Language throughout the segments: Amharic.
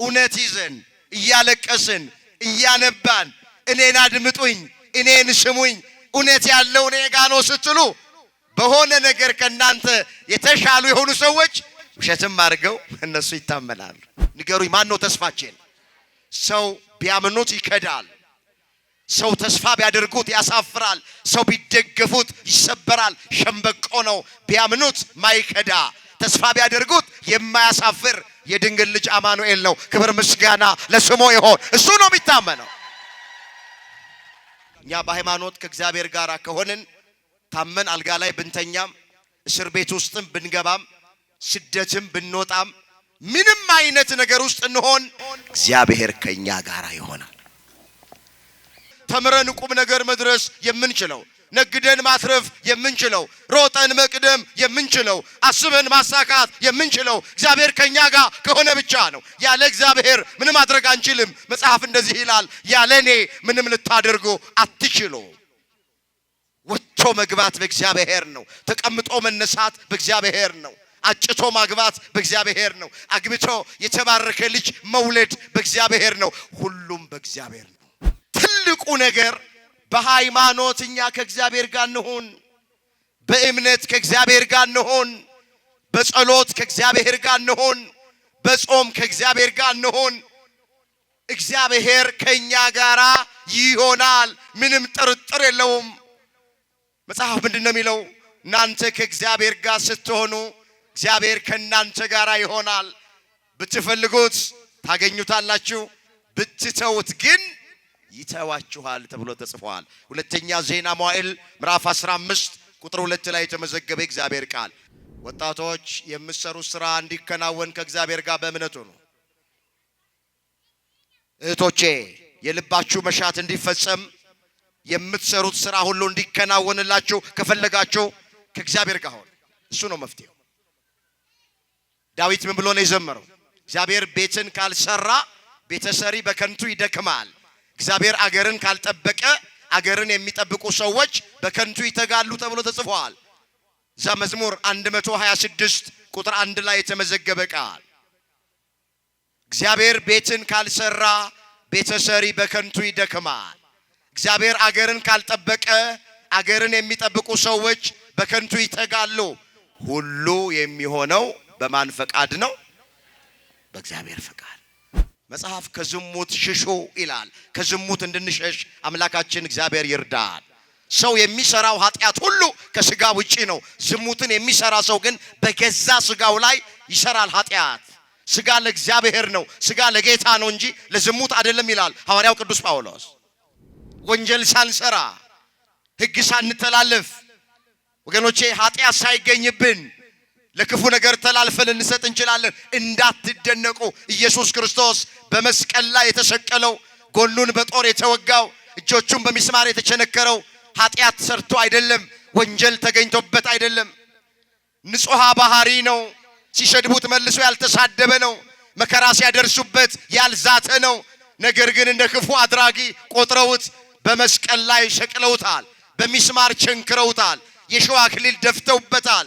እውነት ይዘን እያለቀስን እያነባን እኔን አድምጡኝ እኔን ስሙኝ እውነት ያለው እኔ ጋር ነው ስትሉ በሆነ ነገር ከናንተ የተሻሉ የሆኑ ሰዎች ውሸትም አድርገው እነሱ ይታመናሉ። ንገሩኝ ማን ነው ተስፋችን? ሰው ቢያምኑት ይከዳል። ሰው ተስፋ ቢያደርጉት ያሳፍራል። ሰው ቢደገፉት ይሰበራል። ሸምበቆ ነው ቢያምኑት ማይከዳ ተስፋ ቢያደርጉት የማያሳፍር የድንግል ልጅ አማኑኤል ነው። ክብር ምስጋና ለስሙ ይሁን። እሱ ነው የሚታመነው። እኛ በሃይማኖት ከእግዚአብሔር ጋር ከሆንን ታመን አልጋ ላይ ብንተኛም እስር ቤት ውስጥም ብንገባም ስደትም ብንወጣም ምንም አይነት ነገር ውስጥ እንሆን እግዚአብሔር ከኛ ጋር ይሆናል። ተምረን ቁም ነገር መድረስ የምንችለው ነግደን ማትረፍ የምንችለው ሮጠን መቅደም የምንችለው አስበን ማሳካት የምንችለው እግዚአብሔር ከኛ ጋር ከሆነ ብቻ ነው። ያለ እግዚአብሔር ምንም ማድረግ አንችልም። መጽሐፍ እንደዚህ ይላል፣ ያለኔ ምንም ልታደርጉ አትችሉ። ወጥቶ መግባት በእግዚአብሔር ነው። ተቀምጦ መነሳት በእግዚአብሔር ነው። አጭቶ ማግባት በእግዚአብሔር ነው። አግብቶ የተባረከ ልጅ መውለድ በእግዚአብሔር ነው። ሁሉም በእግዚአብሔር ነው። ትልቁ ነገር በሃይማኖት እኛ ከእግዚአብሔር ጋር እንሆን፣ በእምነት ከእግዚአብሔር ጋር እንሆን፣ በጸሎት ከእግዚአብሔር ጋር እንሆን፣ በጾም ከእግዚአብሔር ጋር እንሆን። እግዚአብሔር ከኛ ጋር ይሆናል። ምንም ጥርጥር የለውም። መጽሐፍ ምንድነው የሚለው? እናንተ ከእግዚአብሔር ጋር ስትሆኑ እግዚአብሔር ከናንተ ጋር ይሆናል። ብትፈልጉት ታገኙታላችሁ፣ ብትተውት ግን ይተዋችኋል ተብሎ ተጽፏል። ሁለተኛ ዜና መዋዕል ምዕራፍ 15 ቁጥር 2 ላይ የተመዘገበ እግዚአብሔር ቃል ወጣቶች የምትሰሩት ስራ እንዲከናወን ከእግዚአብሔር ጋር በእምነት ሁኑ። እህቶቼ የልባችሁ መሻት እንዲፈጸም የምትሰሩት ስራ ሁሉ እንዲከናወንላችሁ ከፈለጋችሁ ከእግዚአብሔር ጋር ሁኑ። እሱ ነው መፍትሄው። ዳዊት ምን ብሎ ነው የዘመረው? እግዚአብሔር ቤትን ካልሰራ ቤተሰሪ በከንቱ ይደክማል። እግዚአብሔር አገርን ካልጠበቀ አገርን የሚጠብቁ ሰዎች በከንቱ ይተጋሉ ተብሎ ተጽፏል። እዛ መዝሙር 126 ቁጥር 1 ላይ የተመዘገበ ቃል እግዚአብሔር ቤትን ካልሰራ ቤተሰሪ በከንቱ ይደክማል። እግዚአብሔር አገርን ካልጠበቀ አገርን የሚጠብቁ ሰዎች በከንቱ ይተጋሉ። ሁሉ የሚሆነው በማን ፈቃድ ነው? በእግዚአብሔር ፈቃድ። መጽሐፍ ከዝሙት ሽሹ ይላል። ከዝሙት እንድንሸሽ አምላካችን እግዚአብሔር ይርዳል። ሰው የሚሰራው ኃጢአት ሁሉ ከስጋ ውጪ ነው። ዝሙትን የሚሰራ ሰው ግን በገዛ ስጋው ላይ ይሰራል ኃጢአት። ስጋ ለእግዚአብሔር ነው፣ ስጋ ለጌታ ነው እንጂ ለዝሙት አይደለም ይላል ሐዋርያው ቅዱስ ጳውሎስ። ወንጀል ሳንሰራ ሕግ ሳንተላለፍ ወገኖቼ ኃጢአት ሳይገኝብን ለክፉ ነገር ተላልፈን እንሰጥ እንችላለን። እንዳትደነቁ ኢየሱስ ክርስቶስ በመስቀል ላይ የተሰቀለው ጎኑን በጦር የተወጋው እጆቹን በሚስማር የተቸነከረው ኃጢአት ሰርቶ አይደለም፣ ወንጀል ተገኝቶበት አይደለም። ንጹሕ ባህሪ ነው። ሲሰድቡት መልሶ ያልተሳደበ ነው። መከራ ሲያደርሱበት ያልዛተ ነው። ነገር ግን እንደ ክፉ አድራጊ ቆጥረውት በመስቀል ላይ ሰቅለውታል። በሚስማር ቸንክረውታል። የሸዋ አክሊል ደፍተውበታል።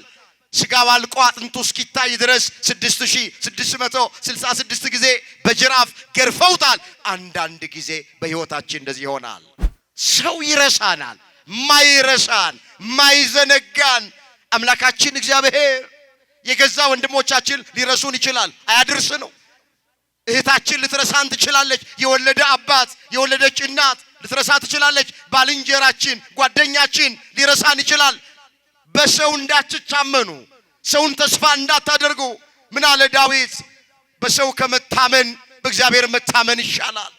ስጋው አልቆ አጥንቱ እስኪታይ ድረስ 6666 ጊዜ በጅራፍ ገርፈውታል። አንዳንድ ጊዜ በሕይወታችን እንደዚህ ይሆናል። ሰው ይረሳናል። ማይረሳን ማይዘነጋን አምላካችን እግዚአብሔር የገዛ ወንድሞቻችን ሊረሱን ይችላል። አያድርስ ነው። እህታችን ልትረሳን ትችላለች። የወለደ አባት የወለደች እናት ልትረሳ ትችላለች። ባልንጀራችን ጓደኛችን ሊረሳን ይችላል። በሰው እንዳትታመኑ፣ ሰውን ተስፋ እንዳታደርጉ። ምን አለ ዳዊት? በሰው ከመታመን በእግዚአብሔር መታመን ይሻላል።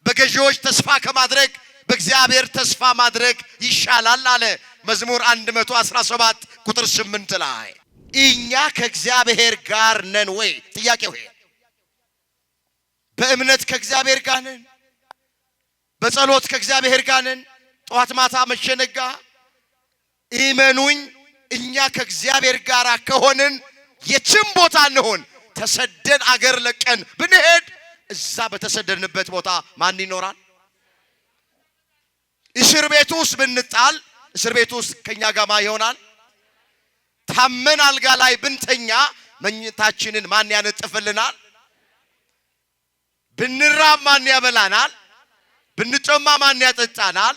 በገዢዎች ተስፋ ከማድረግ በእግዚአብሔር ተስፋ ማድረግ ይሻላል አለ መዝሙር 117 ቁጥር 8 ላይ። እኛ ከእግዚአብሔር ጋር ነን ወይ? ጥያቄው ይሄ። በእምነት ከእግዚአብሔር ጋር ነን? በጸሎት ከእግዚአብሔር ጋር ነን? ጠዋት ማታ መሸነጋ ኢመኑኝ እኛ ከእግዚአብሔር ጋር ከሆንን የትም ቦታ እንሆን ተሰደን አገር ለቀን ብንሄድ እዛ በተሰደድንበት ቦታ ማን ይኖራል? እስር ቤት ውስጥ ብንጣል እስር ቤት ውስጥ ከኛ ጋር ማን ይሆናል? ታመን አልጋ ላይ ብንተኛ መኝታችንን ማን ያነጥፍልናል? ብንራብ ማን ያበላናል? ብንጮማ ማን ያጠጣናል?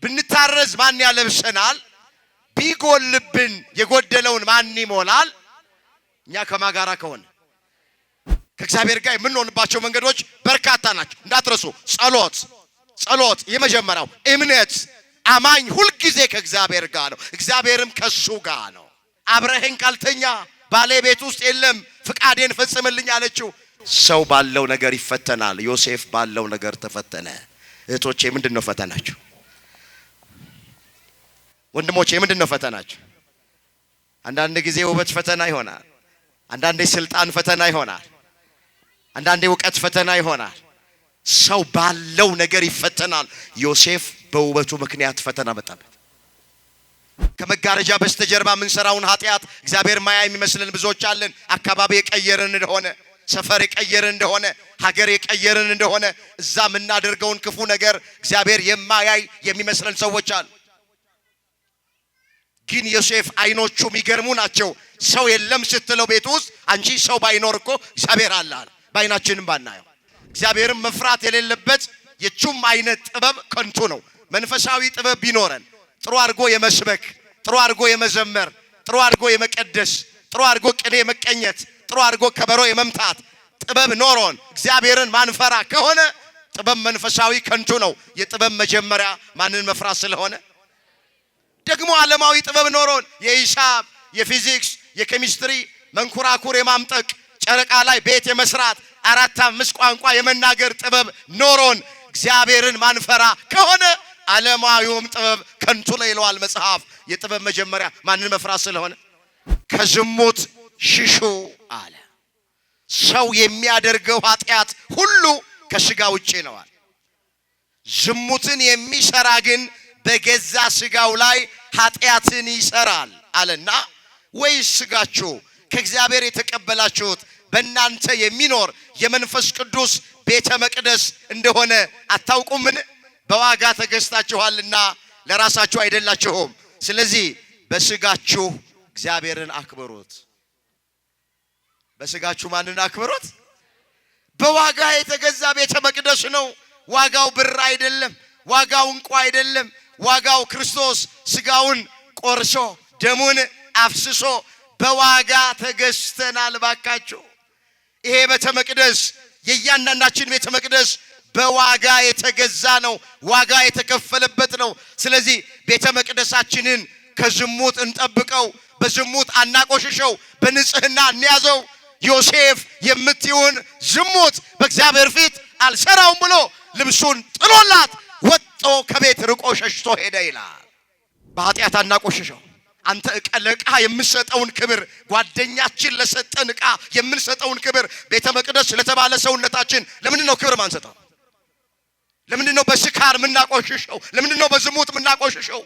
ብንታረዝ ማን ያለብሰናል? ቢጎልብን የጎደለውን ማን ይሞላል? እኛ ከማጋራ ከሆነ ከእግዚአብሔር ጋር የምንሆንባቸው መንገዶች በርካታ ናቸው። እንዳትረሱ። ጸሎት የመጀመሪያው፣ እምነት። አማኝ ሁልጊዜ ከእግዚአብሔር ጋር ነው፣ እግዚአብሔርም ከሱ ጋር ነው። አብረኸኝ ካልተኛ ባለቤት ውስጥ የለም ፍቃዴን ፈጽምልኝ አለችው። ሰው ባለው ነገር ይፈተናል። ዮሴፍ ባለው ነገር ተፈተነ። እህቶቼ ምንድነው ፈተናችሁ? ወንድሞቼ ምንድነው ፈተናችሁ? አንዳንድ ጊዜ ውበት ፈተና ይሆናል። አንዳንዴ ስልጣን ፈተና ይሆናል። አንዳንዴ ዕውቀት ፈተና ይሆናል። ሰው ባለው ነገር ይፈተናል። ዮሴፍ በውበቱ ምክንያት ፈተና መጣበት። ከመጋረጃ በስተጀርባ የምንሰራውን ኃጢአት እግዚአብሔር ማያ የሚመስልን ብዙዎች አለን። አካባቢ የቀየርን እንደሆነ፣ ሰፈር የቀየርን እንደሆነ፣ ሀገር የቀየርን እንደሆነ እዛ የምናደርገውን ክፉ ነገር እግዚአብሔር የማያይ የሚመስለን ሰዎች አሉ። ግን ዮሴፍ አይኖቹ የሚገርሙ ናቸው። ሰው የለም ስትለው ቤት ውስጥ አንቺ ሰው ባይኖር እኮ እግዚአብሔር አለ አለ። ባይናችንም ባናየው እግዚአብሔርን መፍራት የሌለበት የቹም አይነት ጥበብ ከንቱ ነው። መንፈሳዊ ጥበብ ቢኖረን ጥሩ አድርጎ የመስበክ፣ ጥሩ አድርጎ የመዘመር፣ ጥሩ አድርጎ የመቀደስ፣ ጥሩ አድርጎ ቅኔ የመቀኘት፣ ጥሩ አድርጎ ከበሮ የመምታት ጥበብ ኖሮን እግዚአብሔርን ማንፈራ ከሆነ ጥበብ መንፈሳዊ ከንቱ ነው። የጥበብ መጀመሪያ ማንን መፍራት ስለሆነ ደግሞ ዓለማዊ ጥበብ ኖሮን የሂሳብ፣ የፊዚክስ፣ የኬሚስትሪ መንኩራኩር የማምጠቅ ጨረቃ ላይ ቤት የመስራት 4-5 ቋንቋ የመናገር ጥበብ ኖሮን እግዚአብሔርን ማንፈራ ከሆነ ዓለማዊውም ጥበብ ከንቱ ነው ይለዋል መጽሐፍ። የጥበብ መጀመሪያ ማንን መፍራት ስለሆነ ከዝሙት ሽሹ አለ። ሰው የሚያደርገው ኃጢአት ሁሉ ከስጋ ውጪ ነዋል። ዝሙትን የሚሰራ ግን በገዛ ስጋው ላይ ኃጢአትን ይሰራል አለና፣ ወይስ ስጋችሁ ከእግዚአብሔር የተቀበላችሁት በእናንተ የሚኖር የመንፈስ ቅዱስ ቤተ መቅደስ እንደሆነ አታውቁምን? በዋጋ ተገዝታችኋልና ለራሳችሁ አይደላችሁም። ስለዚህ በስጋችሁ እግዚአብሔርን አክብሩት። በስጋችሁ ማንን አክብሩት? በዋጋ የተገዛ ቤተ መቅደስ ነው። ዋጋው ብር አይደለም። ዋጋው እንቁ አይደለም። ዋጋው ክርስቶስ ስጋውን ቆርሶ ደሙን አፍስሶ በዋጋ ተገዝተናል። ባካችሁ ይሄ ቤተ መቅደስ የእያንዳንዳችን ቤተ መቅደስ በዋጋ የተገዛ ነው። ዋጋ የተከፈለበት ነው። ስለዚህ ቤተ መቅደሳችንን ከዝሙት እንጠብቀው፣ በዝሙት አናቆሽሸው፣ በንጽህና እንያዘው። ዮሴፍ የምትይውን ዝሙት በእግዚአብሔር ፊት አልሰራውም ብሎ ልብሱን ጥሎላት ወጥቶ ከቤት ርቆ ሸሽቶ ሄደ ይላል። በኃጢአት አናቆሽሸው። አንተ ለዕቃ የምንሰጠውን ክብር፣ ጓደኛችን ለሰጠን ዕቃ የምንሰጠውን ክብር፣ ቤተ መቅደስ ለተባለ ሰውነታችን ለምንድን ነው ክብር ማንሰጠው? ለምንድን ነው በስካር የምናቆሽሸው? ለምንድን ነው በዝሙት የምናቆሽሸው?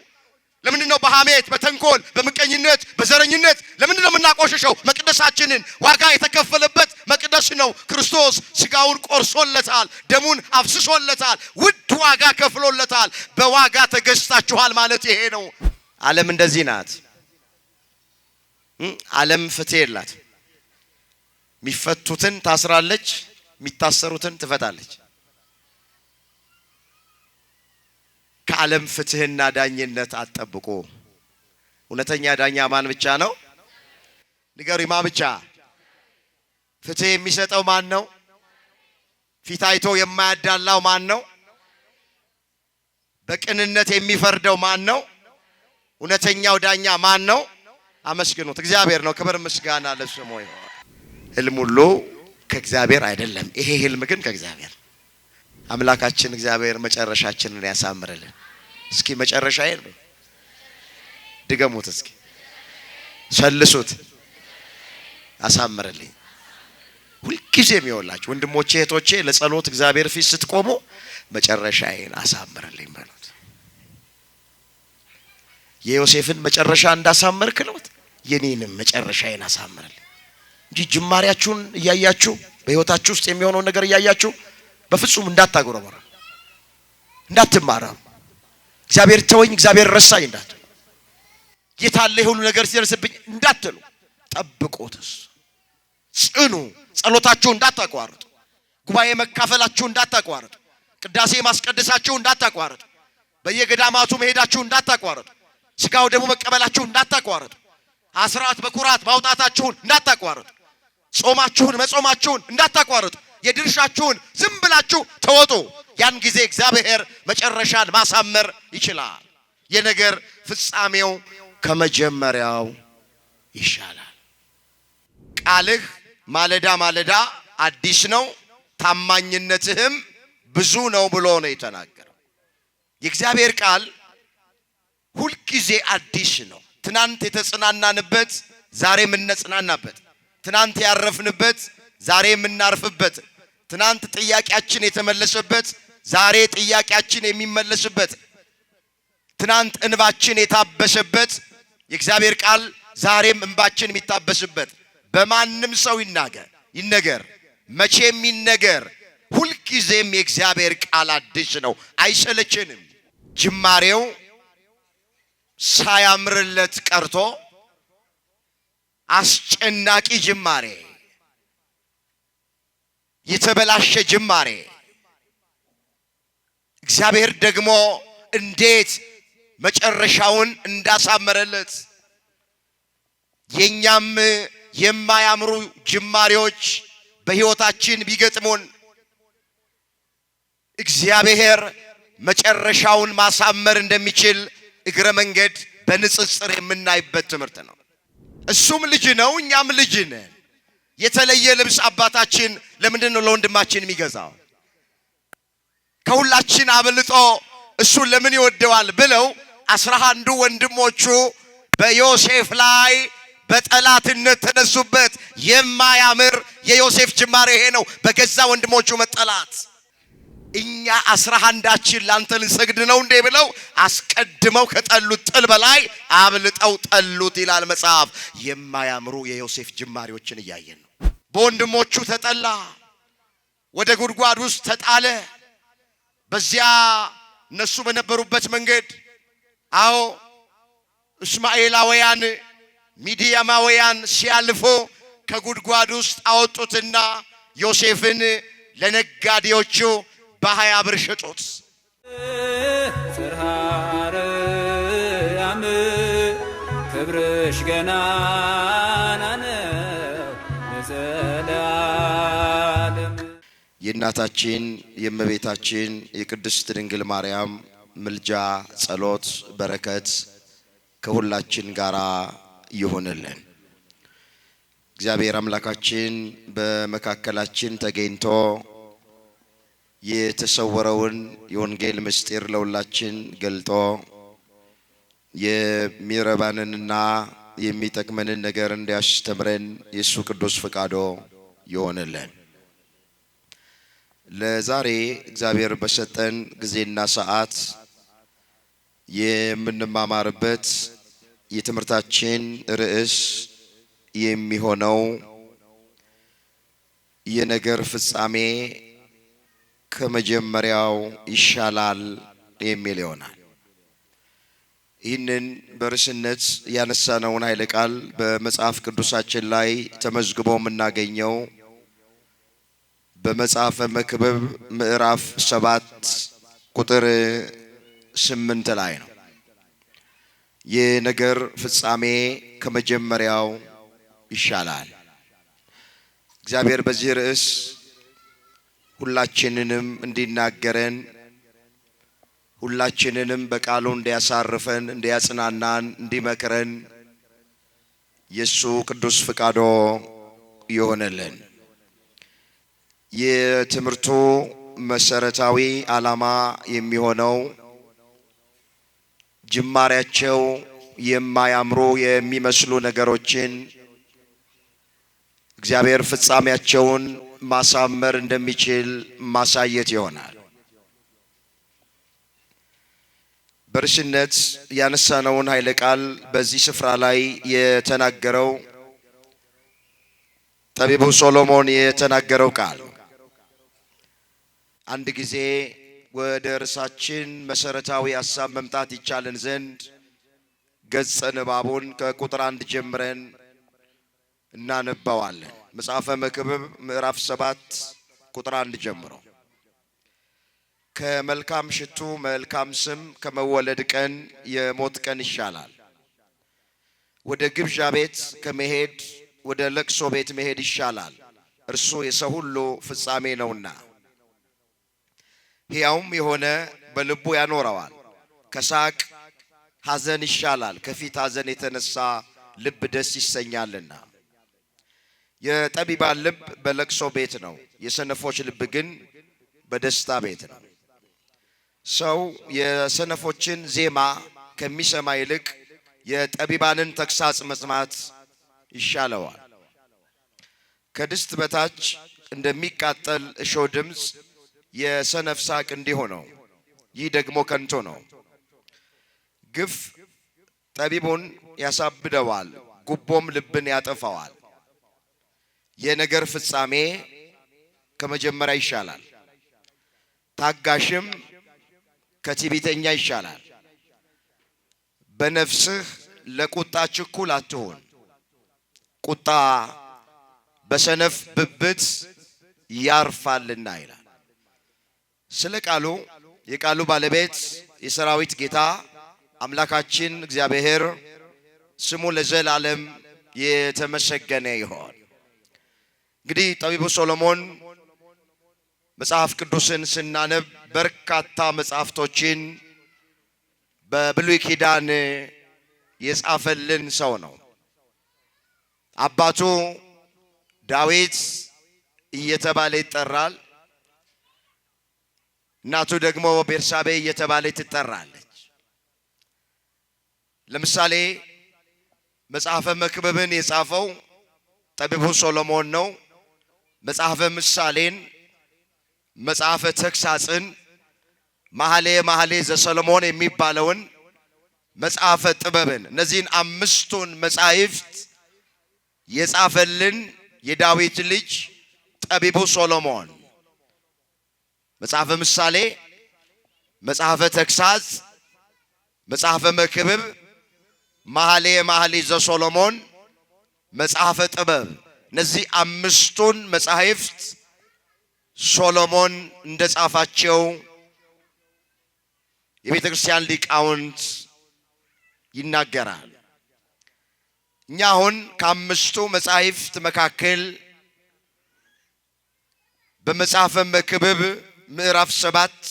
ለምንድን ነው በሐሜት፣ በተንኮል፣ በምቀኝነት፣ በዘረኝነት ለምንድን ነው የምናቆሽሸው? መቅደሳችንን ዋጋ የተከፈለበት መቅደስ ነው። ክርስቶስ ስጋውን ቆርሶለታል፣ ደሙን አፍስሶለታል፣ ውድ ዋጋ ከፍሎለታል። በዋጋ ተገዝታችኋል ማለት ይሄ ነው። ዓለም እንደዚህ ናት። ዓለም ፍትህ የላት። የሚፈቱትን ታስራለች፣ የሚታሰሩትን ትፈታለች። ከዓለም ፍትህና ዳኝነት አትጠብቁ። እውነተኛ ዳኛ ማን ብቻ ነው? ንገሩኝ፣ ማን ብቻ? ፍትህ የሚሰጠው ማን ነው? ፊት አይቶ የማያዳላው ማን ነው? በቅንነት የሚፈርደው ማን ነው? እውነተኛው ዳኛ ማን ነው? አመስግኑት፣ እግዚአብሔር ነው። ክብር ምስጋና ለስሙ ይሁን። ህልም ሁሉ ከእግዚአብሔር አይደለም። ይሄ ህልም ግን ከእግዚአብሔር። አምላካችን እግዚአብሔር መጨረሻችንን ያሳምርልን። እስኪ መጨረሻዬን ድገሙት፣ እስኪ ሰልሱት፣ ያሳምርልኝ። ሁልጊዜም ይኸውላችሁ ወንድሞቼ እህቶቼ፣ ለጸሎት እግዚአብሔር ፊት ስትቆሙ መጨረሻዬን አሳምርልኝ በሉት። የዮሴፍን መጨረሻ እንዳሳመርክ ነው የኔንም መጨረሻዬን አሳምርልኝ እንጂ ጅማሬያችሁን እያያችሁ በህይወታችሁ ውስጥ የሚሆነው ነገር እያያችሁ በፍጹም እንዳታጎረበሩ፣ እንዳትማረሩ፣ እግዚአብሔር ተወኝ፣ እግዚአብሔር ረሳኝ እንዳትሉ፣ ጌታለ ሁሉ ነገር ሲደርስብኝ እንዳትሉ፣ ጠብቁትስ፣ ጽኑ፣ ጸሎታችሁን እንዳታቋርጡ። ጉባኤ መካፈላችሁ እንዳታቋርጡ፣ ቅዳሴ ማስቀደሳችሁ እንዳታቋርጡ፣ በየገዳማቱ መሄዳችሁ እንዳታቋርጡ፣ ስጋው ደግሞ መቀበላችሁ እንዳታቋርጡ፣ አስራት በኩራት ማውጣታችሁን እንዳታቋርጡ፣ ጾማችሁን መጾማችሁን እንዳታቋርጡ፣ የድርሻችሁን ዝም ብላችሁ ተወጡ። ያን ጊዜ እግዚአብሔር መጨረሻን ማሳመር ይችላል። የነገር ፍጻሜው ከመጀመሪያው ይሻላል። ቃልህ ማለዳ ማለዳ አዲስ ነው፣ ታማኝነትህም ብዙ ነው ብሎ ነው የተናገረው። የእግዚአብሔር ቃል ሁልጊዜ አዲስ ነው። ትናንት የተጽናናንበት ዛሬ የምንጽናናበት፣ ትናንት ያረፍንበት ዛሬ የምናርፍበት፣ ትናንት ጥያቄያችን የተመለሰበት ዛሬ ጥያቄያችን የሚመለስበት፣ ትናንት እንባችን የታበሰበት የእግዚአብሔር ቃል ዛሬም እንባችን የሚታበስበት። በማንም ሰው ይነገር መቼም ይነገር፣ ሁልጊዜም የእግዚአብሔር ቃል አዲስ ነው፣ አይሰለችንም። ጅማሬው ሳያምርለት ቀርቶ አስጨናቂ ጅማሬ፣ የተበላሸ ጅማሬ እግዚአብሔር ደግሞ እንዴት መጨረሻውን እንዳሳመረለት የኛም የማያምሩ ጅማሬዎች በሕይወታችን ቢገጥሙን እግዚአብሔር መጨረሻውን ማሳመር እንደሚችል እግረ መንገድ በንጽጽር የምናይበት ትምህርት ነው። እሱም ልጅ ነው፣ እኛም ልጅ ነን። የተለየ ልብስ አባታችን ለምንድን ነው ለወንድማችን የሚገዛው? ከሁላችን አብልጦ እሱን ለምን ይወደዋል ብለው 11 ወንድሞቹ በዮሴፍ ላይ በጠላትነት ተነሱበት። የማያምር የዮሴፍ ጅማሬ ይሄ ነው፣ በገዛ ወንድሞቹ መጠላት። እኛ 11ችን ላንተ ልንሰግድ ነው እንዴ ብለው አስቀድመው ከጠሉት ጥል በላይ አብልጠው ጠሉት ይላል መጽሐፍ። የማያምሩ የዮሴፍ ጅማሬዎችን እያየን ነው። በወንድሞቹ ተጠላ፣ ወደ ጉድጓድ ውስጥ ተጣለ። በዚያ እነሱ በነበሩበት መንገድ አዎ እስማኤላውያን ሚዲያማውያን ሲያልፉ ከጉድጓድ ውስጥ አወጡትና ዮሴፍን ለነጋዴዎቹ በ20 ብር ሸጡት። ጽርሐ ክብርሽ ገናና ነው ለዘላለም። የእናታችን የእመቤታችን የቅድስት ድንግል ማርያም ምልጃ፣ ጸሎት፣ በረከት ከሁላችን ጋራ ይሁንልን። እግዚአብሔር አምላካችን በመካከላችን ተገኝቶ የተሰወረውን የወንጌል ምስጢር ለሁላችን ገልጦ የሚረባንንና የሚጠቅመንን ነገር እንዲያስተምረን የእሱ ቅዱስ ፈቃዶ ይሆንልን። ለዛሬ እግዚአብሔር በሰጠን ጊዜና ሰዓት የምንማማርበት የትምህርታችን ርዕስ የሚሆነው የነገር ፍጻሜ ከመጀመሪያው ይሻላል የሚል ይሆናል። ይህንን በርዕስነት ያነሳነውን ኃይለ ቃል በመጽሐፍ ቅዱሳችን ላይ ተመዝግቦ የምናገኘው በመጽሐፈ መክብብ ምዕራፍ 7 ቁጥር 8 ላይ ነው። የነገር ፍጻሜ ከመጀመሪያው ይሻላል። እግዚአብሔር በዚህ ርዕስ ሁላችንንም እንዲናገረን፣ ሁላችንንም በቃሉ እንዲያሳርፈን፣ እንዲያጽናናን፣ እንዲመክረን የሱ ቅዱስ ፈቃዶ ይሆነልን። የትምህርቱ መሰረታዊ ዓላማ የሚሆነው ጅማሬያቸው የማያምሩ የሚመስሉ ነገሮችን እግዚአብሔር ፍጻሜያቸውን ማሳመር እንደሚችል ማሳየት ይሆናል። በርዕስነት ያነሳነውን ኃይለ ቃል በዚህ ስፍራ ላይ የተናገረው ጠቢቡ ሶሎሞን የተናገረው ቃል አንድ ጊዜ ወደ ርዕሳችን መሰረታዊ ሐሳብ መምጣት ይቻለን ዘንድ ገጸ ንባቡን ከቁጥር 1 ጀምረን እናነባዋለን። መጽሐፈ መክብብ ምዕራፍ 7 ቁጥር 1 ጀምሮ ከመልካም ሽቱ መልካም ስም ከመወለድ ቀን የሞት ቀን ይሻላል። ወደ ግብዣ ቤት ከመሄድ ወደ ለቅሶ ቤት መሄድ ይሻላል፣ እርሱ የሰው ሁሉ ፍጻሜ ነውና። ሕያውም የሆነ በልቡ ያኖረዋል። ከሳቅ ሐዘን ይሻላል፣ ከፊት ሐዘን የተነሳ ልብ ደስ ይሰኛልና። የጠቢባን ልብ በለቅሶ ቤት ነው፣ የሰነፎች ልብ ግን በደስታ ቤት ነው። ሰው የሰነፎችን ዜማ ከሚሰማ ይልቅ የጠቢባንን ተግሳጽ መስማት ይሻለዋል። ከድስት በታች እንደሚቃጠል እሾህ ድምፅ የሰነፍ ሳቅ እንዲሁ ነው፣ ይህ ደግሞ ከንቱ ነው። ግፍ ጠቢቡን ያሳብደዋል፣ ጉቦም ልብን ያጠፋዋል። የነገር ፍጻሜ ከመጀመሪያ ይሻላል፣ ታጋሽም ከትዕቢተኛ ይሻላል። በነፍስህ ለቁጣ ችኩል አትሁን፣ ቁጣ በሰነፍ ብብት ያርፋልና ይላል። ስለ ቃሉ የቃሉ ባለቤት የሰራዊት ጌታ አምላካችን እግዚአብሔር ስሙ ለዘላለም የተመሰገነ ይሁን። እንግዲህ ጠቢቡ ሶሎሞን መጽሐፍ ቅዱስን ስናነብ በርካታ መጽሐፍቶችን በብሉይ ኪዳን የጻፈልን ሰው ነው። አባቱ ዳዊት እየተባለ ይጠራል። እናቱ ደግሞ ቤርሳቤ እየተባለ ትጠራለች። ለምሳሌ መጽሐፈ መክብብን የጻፈው ጠቢቡ ሶሎሞን ነው። መጽሐፈ ምሳሌን፣ መጽሐፈ ተግሳጽን፣ መኃልየ ዘሰሎሞን የሚባለውን መጽሐፈ ጥበብን እነዚህን አምስቱን መጻሕፍት የጻፈልን የዳዊት ልጅ ጠቢቡ ሶሎሞን መጽሐፈ ምሳሌ፣ መጽሐፈ ተግሳጽ፣ መጽሐፈ መክብብ፣ መኃልየ ዘሰሎሞን፣ መጽሐፈ ጥበብ እነዚህ አምስቱን መጻሕፍት ሶሎሞን እንደጻፋቸው የቤተ ክርስቲያን ሊቃውንት ይናገራል። እኛ አሁን ከአምስቱ መጻሕፍት መካከል በመጽሐፈ መክብብ ምዕራፍ 7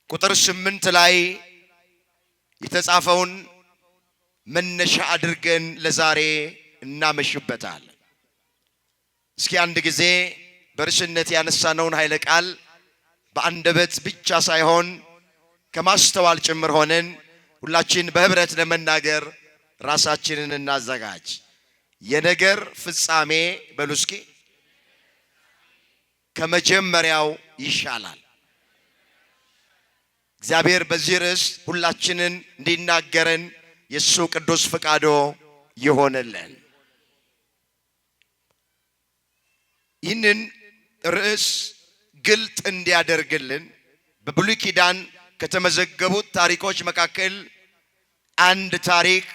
ቁጥር 8 ላይ የተጻፈውን መነሻ አድርገን ለዛሬ እናመሽበታለን። እስኪ አንድ ጊዜ በርዕስነት ያነሳነውን ኃይለ ቃል በአንደበት ብቻ ሳይሆን ከማስተዋል ጭምር ሆነን ሁላችን በህብረት ለመናገር ራሳችንን እናዘጋጅ። የነገር ፍጻሜ በሉ እስኪ ከመጀመሪያው ይሻላል። እግዚአብሔር በዚህ ርዕስ ሁላችንን እንዲናገረን የእሱ ቅዱስ ፈቃዶ ይሆንልን። ይህንን ርዕስ ግልጥ እንዲያደርግልን በብሉይ ኪዳን ከተመዘገቡት ታሪኮች መካከል አንድ ታሪክ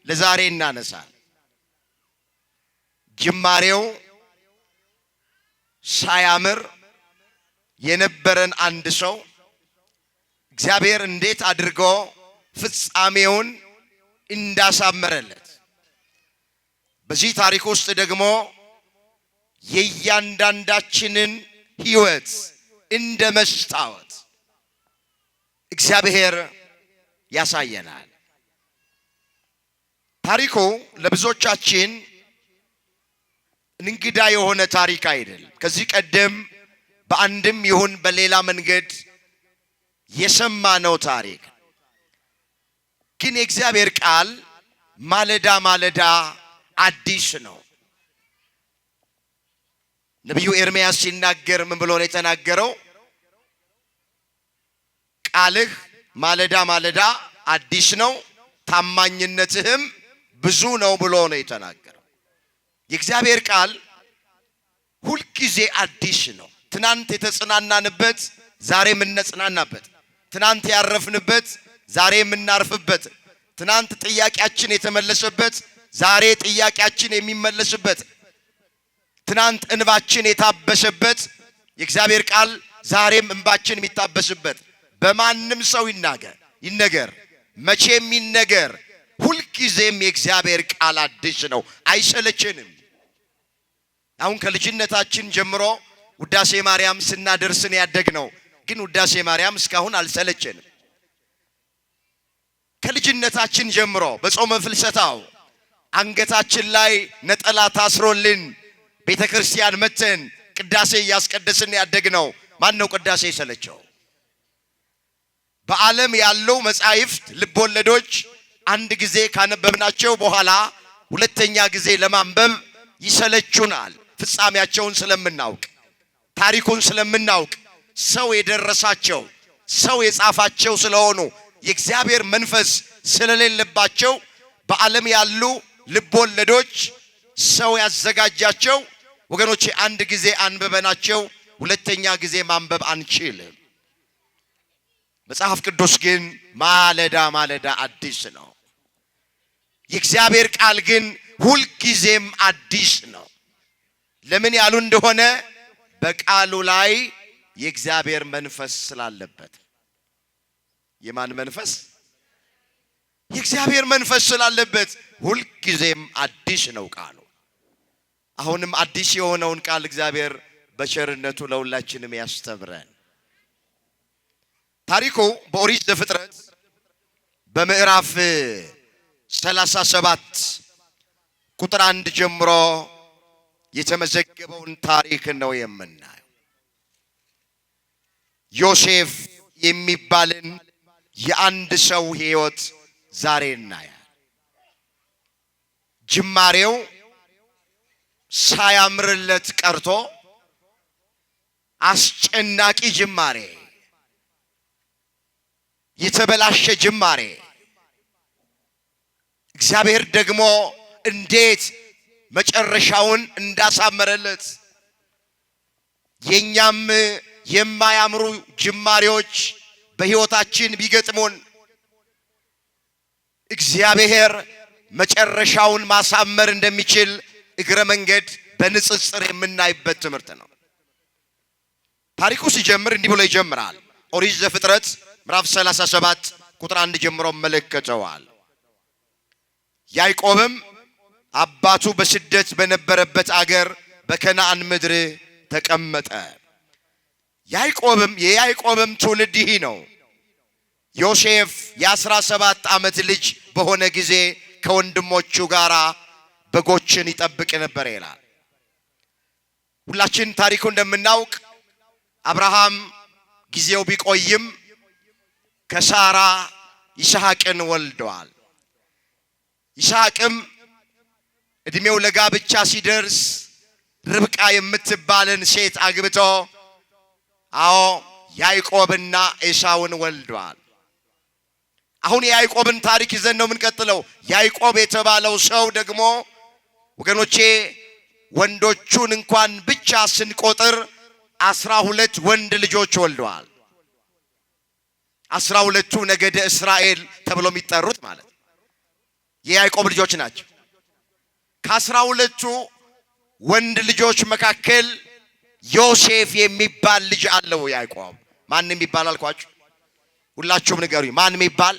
ለዛሬ እናነሳል። ጅማሬው ሳያምር የነበረን አንድ ሰው እግዚአብሔር እንዴት አድርጎ ፍጻሜውን እንዳሳመረለት በዚህ ታሪክ ውስጥ ደግሞ የእያንዳንዳችንን ሕይወት እንደ መስታወት እግዚአብሔር ያሳየናል። ታሪኩ ለብዙዎቻችን እንግዳ የሆነ ታሪክ አይደለም። ከዚህ ቀደም በአንድም ይሁን በሌላ መንገድ የሰማነው ታሪክ ግን የእግዚአብሔር ቃል ማለዳ ማለዳ አዲስ ነው። ነቢዩ ኤርምያስ ሲናገር ምን ብሎ ነው የተናገረው? ቃልህ ማለዳ ማለዳ አዲስ ነው፣ ታማኝነትህም ብዙ ነው ብሎ ነው የተናገረው። የእግዚአብሔር ቃል ሁልጊዜ አዲስ ነው። ትናንት የተጽናናንበት ዛሬ የምንጽናናበት፣ ትናንት ያረፍንበት ዛሬ የምናርፍበት፣ ትናንት ጥያቄያችን የተመለሰበት ዛሬ ጥያቄያችን የሚመለስበት፣ ትናንት እንባችን የታበሰበት የእግዚአብሔር ቃል ዛሬም እንባችን የሚታበስበት በማንም ሰው ይነገር መቼም ይነገር ሁልጊዜም የእግዚአብሔር ቃል አዲስ ነው፣ አይሰለችንም። አሁን ከልጅነታችን ጀምሮ ውዳሴ ማርያም ስናደርስን ያደግነው፣ ግን ውዳሴ ማርያም እስካሁን አልሰለቸንም። ከልጅነታችን ጀምሮ በጾመ ፍልሰታው አንገታችን ላይ ነጠላ ታስሮልን ቤተክርስቲያን መተን ቅዳሴ እያስቀደስን ያደግነው። ማን ነው ቅዳሴ የሰለቸው? በዓለም ያለው መጻሕፍት ልቦለዶች አንድ ጊዜ ካነበብናቸው በኋላ ሁለተኛ ጊዜ ለማንበብ ይሰለቹናል። ፍጻሜያቸውን ስለምናውቅ፣ ታሪኩን ስለምናውቅ፣ ሰው የደረሳቸው ሰው የጻፋቸው ስለሆኑ የእግዚአብሔር መንፈስ ስለሌለባቸው በዓለም ያሉ ልቦለዶች ሰው ያዘጋጃቸው ወገኖቼ አንድ ጊዜ አንብበናቸው ሁለተኛ ጊዜ ማንበብ አንችልም። መጽሐፍ ቅዱስ ግን ማለዳ ማለዳ አዲስ ነው። የእግዚአብሔር ቃል ግን ሁልጊዜም አዲስ ነው። ለምን ያሉ እንደሆነ በቃሉ ላይ የእግዚአብሔር መንፈስ ስላለበት። የማን መንፈስ? የእግዚአብሔር መንፈስ ስላለበት ሁልጊዜም አዲስ ነው ቃሉ። አሁንም አዲስ የሆነውን ቃል እግዚአብሔር በቸርነቱ ለሁላችንም ያስተምረን። ታሪኩ በኦሪት ዘፍጥረት በምዕራፍ 37 ቁጥር 1 ጀምሮ የተመዘገበውን ታሪክ ነው የምናየው። ዮሴፍ የሚባልን የአንድ ሰው ሕይወት ዛሬ እናያለን። ጅማሬው ሳያምርለት ቀርቶ አስጨናቂ ጅማሬ፣ የተበላሸ ጅማሬ፣ እግዚአብሔር ደግሞ እንዴት መጨረሻውን እንዳሳመረለት የኛም የማያምሩ ጅማሬዎች በሕይወታችን ቢገጥሙን እግዚአብሔር መጨረሻውን ማሳመር እንደሚችል እግረ መንገድ በንጽጽር የምናይበት ትምህርት ነው። ታሪኩ ሲጀምር እንዲህ ብሎ ይጀምራል። ኦሪት ዘፍጥረት ምዕራፍ 37 ቁጥር 1 ጀምሮ መለከተዋል። ያዕቆብም አባቱ በስደት በነበረበት አገር በከነዓን ምድር ተቀመጠ። የያዕቆብም ትውልድ ይህ ነው። ዮሴፍ የ17 ዓመት ልጅ በሆነ ጊዜ ከወንድሞቹ ጋር በጎችን ይጠብቅ ነበር ይላል። ሁላችን ታሪኩ እንደምናውቅ አብርሃም ጊዜው ቢቆይም ከሳራ ይስሐቅን ወልደዋል። ይስሐቅም እድሜው ለጋብቻ ሲደርስ ርብቃ የምትባልን ሴት አግብቶ ያዕቆብና ኤሳውን ወልደዋል። አሁን የያዕቆብን ታሪክ ይዘን ነው የምንቀጥለው። ያዕቆብ የተባለው ሰው ደግሞ ወገኖቼ ወንዶቹን እንኳን ብቻ ስንቆጥር 12 ወንድ ልጆች ወልደዋል። 12ቱ ነገደ እስራኤል ተብሎ የሚጠሩት ማለት የያዕቆብ ልጆች ናቸው። ከ12ቱ ወንድ ልጆች መካከል ዮሴፍ የሚባል ልጅ አለው ያዕቆብ። ማን የሚባል አልኳችሁ? ሁላችሁም ንገሩኝ። ማን የሚባል?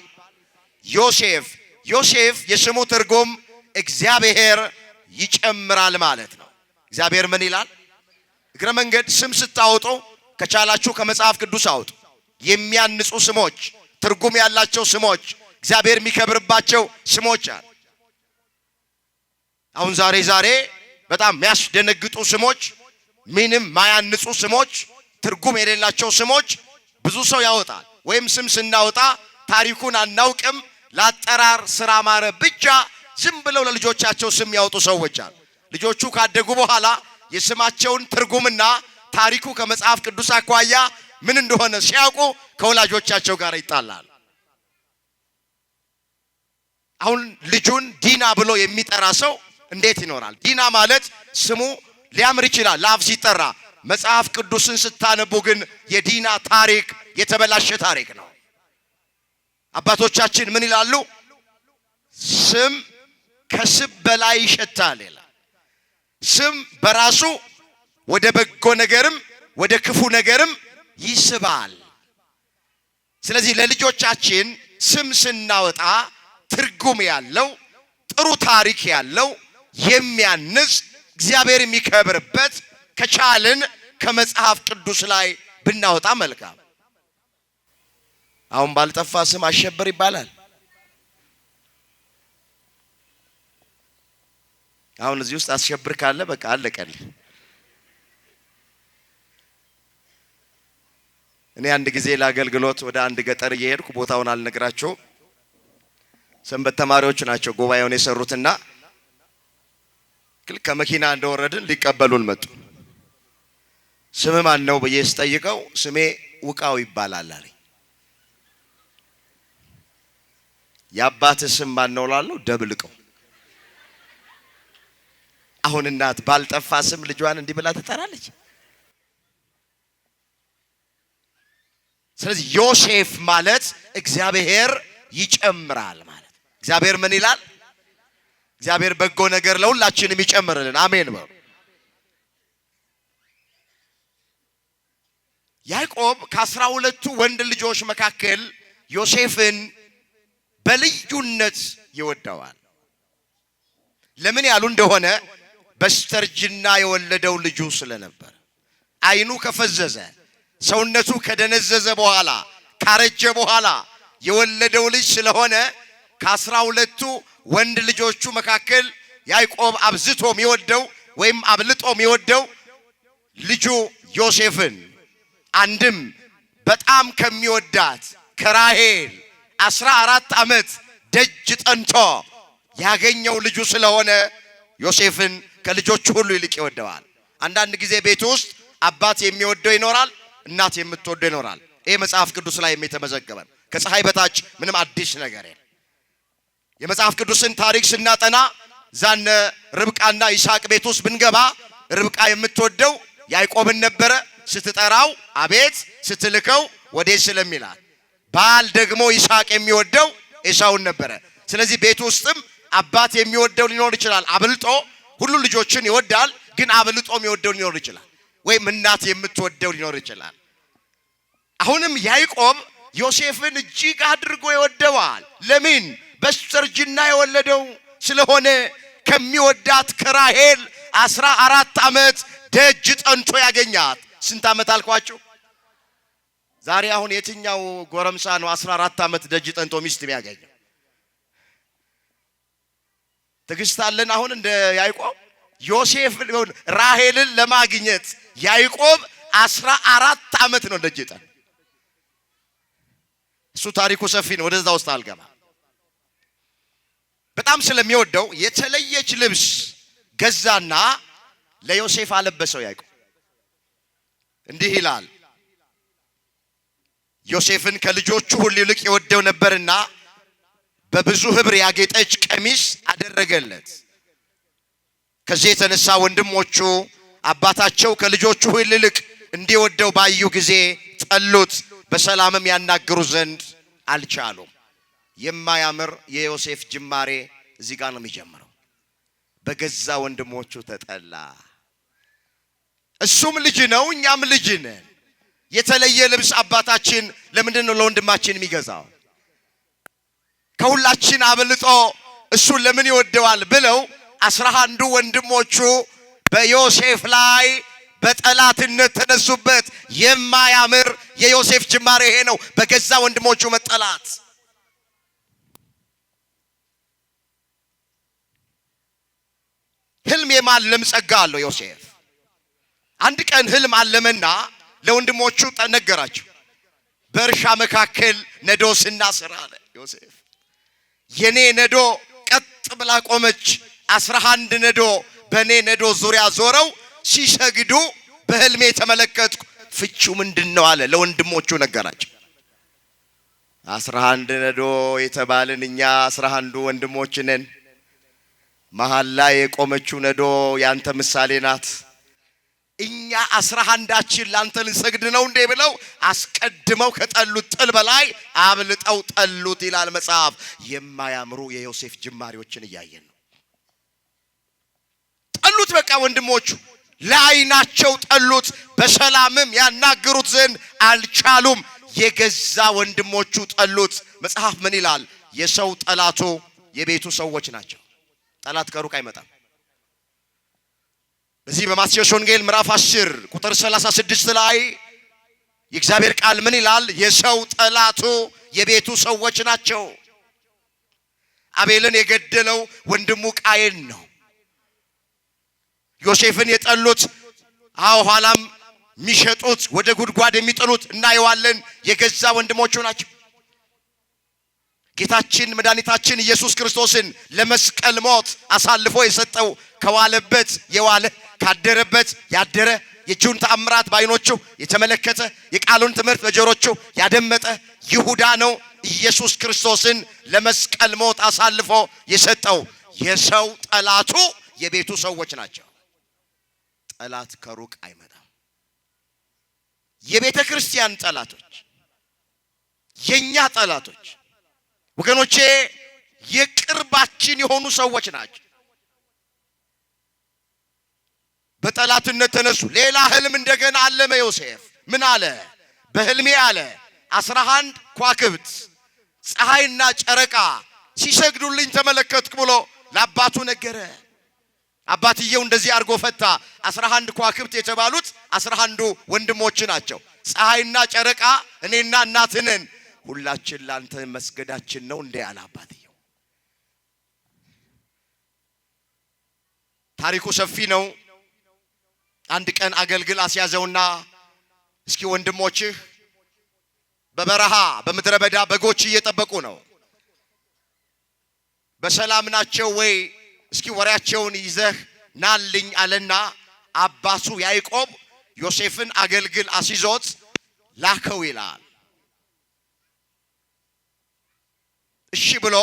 ዮሴፍ። ዮሴፍ የስሙ ትርጉም እግዚአብሔር ይጨምራል ማለት ነው። እግዚአብሔር ምን ይላል? እግረ መንገድ ስም ስታወጡ ከቻላችሁ ከመጽሐፍ ቅዱስ አውጡ። የሚያንጹ ስሞች፣ ትርጉም ያላቸው ስሞች፣ እግዚአብሔር የሚከብርባቸው ስሞች አሉ። አሁን ዛሬ በጣም የሚያስደነግጡ ስሞች፣ ምንም ማያንጹ ስሞች፣ ትርጉም የሌላቸው ስሞች ብዙ ሰው ያወጣል። ወይም ስም ስናወጣ ታሪኩን አናውቅም፣ ለአጠራር ስራ ማረ ብቻ ዝም ብለው ለልጆቻቸው ስም ያወጡ ሰዎች አሉ። ልጆቹ ካደጉ በኋላ የስማቸውን ትርጉምና ታሪኩ ከመጽሐፍ ቅዱስ አኳያ ምን እንደሆነ ሲያውቁ ከወላጆቻቸው ጋር ይጣላሉ። አሁን ልጁን ዲና ብሎ የሚጠራ ሰው እንዴት ይኖራል? ዲና ማለት ስሙ ሊያምር ይችላል ለአፍ ሲጠራ፣ መጽሐፍ ቅዱስን ስታነቡ ግን የዲና ታሪክ የተበላሸ ታሪክ ነው። አባቶቻችን ምን ይላሉ? ስም ከስብ በላይ ይሸታል ይላል። ስም በራሱ ወደ በጎ ነገርም ወደ ክፉ ነገርም ይስባል። ስለዚህ ለልጆቻችን ስም ስናወጣ ትርጉም ያለው ጥሩ ታሪክ ያለው የሚያንጽ እግዚአብሔር የሚከብርበት ከቻልን ከመጽሐፍ ቅዱስ ላይ ብናወጣ መልካም። አሁን ባልጠፋ ስም አሸብር ይባላል። አሁን እዚህ ውስጥ አሸብር ካለ በቃ አለቀል። እኔ አንድ ጊዜ ለአገልግሎት ወደ አንድ ገጠር እየሄድኩ ቦታውን አልነግራቸው ሰንበት ተማሪዎች ናቸው ጉባኤውን የሰሩትና ከመኪና እንደወረድን ሊቀበሉን መጡ። ስም ማን ነው ብዬ ስጠይቀው ስሜ ውቃው ይባላል አለኝ። የአባት ስም ማን ነው ላለው ደብልቀው። አሁን እናት ባልጠፋ ስም ልጇን እንዲህ ብላ ትጠራለች። ስለዚህ ዮሴፍ ማለት እግዚአብሔር ይጨምራል ማለት። እግዚአብሔር ምን ይላል? እግዚአብሔር በጎ ነገር ለሁላችንም ይጨምርልን። አሜን በሉ። ያዕቆብ ከ12ቱ ወንድ ልጆች መካከል ዮሴፍን በልዩነት ይወደዋል። ለምን ያሉ እንደሆነ በስተርጅና የወለደው ልጁ ስለነበር አይኑ ከፈዘዘ ሰውነቱ ከደነዘዘ በኋላ ካረጀ በኋላ የወለደው ልጅ ስለሆነ ከ12ቱ ወንድ ልጆቹ መካከል ያዕቆብ አብዝቶ የሚወደው ወይም አብልጦ የሚወደው ልጁ ዮሴፍን አንድም በጣም ከሚወዳት ከራሔል 14 ዓመት ደጅ ጠንቶ ያገኘው ልጁ ስለሆነ ዮሴፍን ከልጆቹ ሁሉ ይልቅ ይወደዋል። አንዳንድ ጊዜ ቤት ውስጥ አባት የሚወደው ይኖራል፣ እናት የምትወደው ይኖራል። ይሄ መጽሐፍ ቅዱስ ላይ የተመዘገበ ከፀሐይ በታች ምንም አዲስ ነገር የለም። የመጽሐፍ ቅዱስን ታሪክ ስናጠና ዛነ ርብቃና ይስሐቅ ቤት ውስጥ ብንገባ ርብቃ የምትወደው ያዕቆብን ነበረ። ስትጠራው አቤት ስትልከው ወዴት ስለሚላት። ባል ደግሞ ይስሐቅ የሚወደው ኤሳውን ነበረ። ስለዚህ ቤት ውስጥም አባት የሚወደው ሊኖር ይችላል። አብልጦ ሁሉ ልጆችን ይወዳል፣ ግን አብልጦ የሚወደው ሊኖር ይችላል። ወይም እናት የምትወደው ሊኖር ይችላል። አሁንም ያዕቆብ ዮሴፍን እጅግ አድርጎ ይወደዋል። ለምን? በስተርጅና የወለደው ስለሆነ ከሚወዳት ከራሔል 14 ዓመት ደጅ ጠንቶ ያገኛት። ስንት ዓመት አልኳችሁ? ዛሬ አሁን የትኛው ጎረምሳ ነው 14 ዓመት ደጅ ጠንቶ ሚስት የሚያገኘው? ትዕግስት አለን አሁን እንደ ያዕቆብ? ዮሴፍ ራሔልን ለማግኘት ያዕቆብ 14 ዓመት ነው ደጅ ጠን። እሱ ታሪኩ ሰፊ ነው፣ ወደዛ ውስጥ አልገባ። በጣም ስለሚወደው የተለየች ልብስ ገዛና ለዮሴፍ አለበሰው። ያዕቆብ እንዲህ ይላል፣ ዮሴፍን ከልጆቹ ሁሉ ይልቅ ይወደው ነበርና በብዙ ህብር ያጌጠች ቀሚስ አደረገለት። ከዚህ የተነሳ ወንድሞቹ አባታቸው ከልጆቹ ሁሉ ይልቅ እንዲወደው ባዩ ጊዜ ጠሉት፣ በሰላምም ያናግሩ ዘንድ አልቻሉም። የማያምር የዮሴፍ ጅማሬ እዚህ ጋር ነው የሚጀምረው። በገዛ ወንድሞቹ ተጠላ። እሱም ልጅ ነው፣ እኛም ልጅ ነን። የተለየ ልብስ አባታችን ለምንድን ነው ለወንድማችን የሚገዛው? ከሁላችን አብልጦ እሱን ለምን ይወደዋል ብለው 11 ወንድሞቹ በዮሴፍ ላይ በጠላትነት ተነሱበት። የማያምር የዮሴፍ ጅማሬ ይሄ ነው፣ በገዛ ወንድሞቹ መጠላት። ህልም የማለም ጸጋ አለው ዮሴፍ። አንድ ቀን ህልም አለመና ለወንድሞቹ ነገራቸው። በእርሻ መካከል ነዶ ስናስር አለ ዮሴፍ። የኔ ነዶ ቀጥ ብላ ቆመች። 11 ነዶ በኔ ነዶ ዙሪያ ዞረው ሲሰግዱ በህልሜ ተመለከትኩ። ፍቹ ምንድነው አለ ለወንድሞቹ ነገራቸው። 11 ነዶ የተባልን እኛ 11 ወንድሞች ነን። መሃል ላይ የቆመችው ነዶ ያንተ ምሳሌ ናት። እኛ 11ዳችን ላንተ ልንሰግድ ነው እንዴ ብለው አስቀድመው ከጠሉት ጥል በላይ አብልጠው ጠሉት ይላል መጽሐፍ። የማያምሩ የዮሴፍ ጅማሬዎችን እያየን ነው። ጠሉት በቃ ወንድሞቹ። ለዓይናቸው ጠሉት፣ በሰላምም ያናግሩት ዘንድ አልቻሉም። የገዛ ወንድሞቹ ጠሉት። መጽሐፍ ምን ይላል? የሰው ጠላቱ የቤቱ ሰዎች ናቸው። ጠላት ከሩቅ አይመጣም። በዚህ በማቴዎስ ወንጌል ምዕራፍ 10 ቁጥር 36 ላይ የእግዚአብሔር ቃል ምን ይላል? የሰው ጠላቱ የቤቱ ሰዎች ናቸው። አቤልን የገደለው ወንድሙ ቃየን ነው። ዮሴፍን የጠሉት ኋላም የሚሸጡት ወደ ጉድጓድ የሚጥሉት እናየዋለን፣ የገዛ ወንድሞቹ ናቸው። ጌታችን መድኃኒታችን ኢየሱስ ክርስቶስን ለመስቀል ሞት አሳልፎ የሰጠው ከዋለበት የዋለ ካደረበት ያደረ የእጁን ተአምራት በዓይኖቹ የተመለከተ የቃሉን ትምህርት በጆሮቹ ያደመጠ ይሁዳ ነው። ኢየሱስ ክርስቶስን ለመስቀል ሞት አሳልፎ የሰጠው የሰው ጠላቱ የቤቱ ሰዎች ናቸው። ጠላት ከሩቅ አይመጣም። የቤተ ክርስቲያን ጠላቶች፣ የኛ ጠላቶች ወገኖቼ የቅርባችን የሆኑ ሰዎች ናቸው። በጠላትነት ተነሱ። ሌላ ህልም እንደገና አለመ ዮሴፍ። ምን አለ? በህልሜ አለ 11 ከዋክብት ፀሐይና ጨረቃ ሲሰግዱልኝ ተመለከትኩ ብሎ ለአባቱ ነገረ። አባትየው እንደዚህ አድርጎ ፈታ። 11 ከዋክብት የተባሉት 11ዱ ወንድሞች ናቸው። ፀሐይና ጨረቃ እኔና እናትህ ነን፣ ሁላችን ላንተ መስገዳችን ነው እንዴ አለ አባትየው። ታሪኩ ሰፊ ነው። አንድ ቀን አገልግል አስያዘውና እስኪ ወንድሞችህ በበረሃ በምድረ በዳ በጎች እየጠበቁ ነው፣ በሰላም ናቸው ወይ? እስኪ ወሬያቸውን ይዘህ ናልኝ አለና አባቱ ያዕቆብ ዮሴፍን አገልግል አስይዞት ላከው ይላል። እሺ ብሎ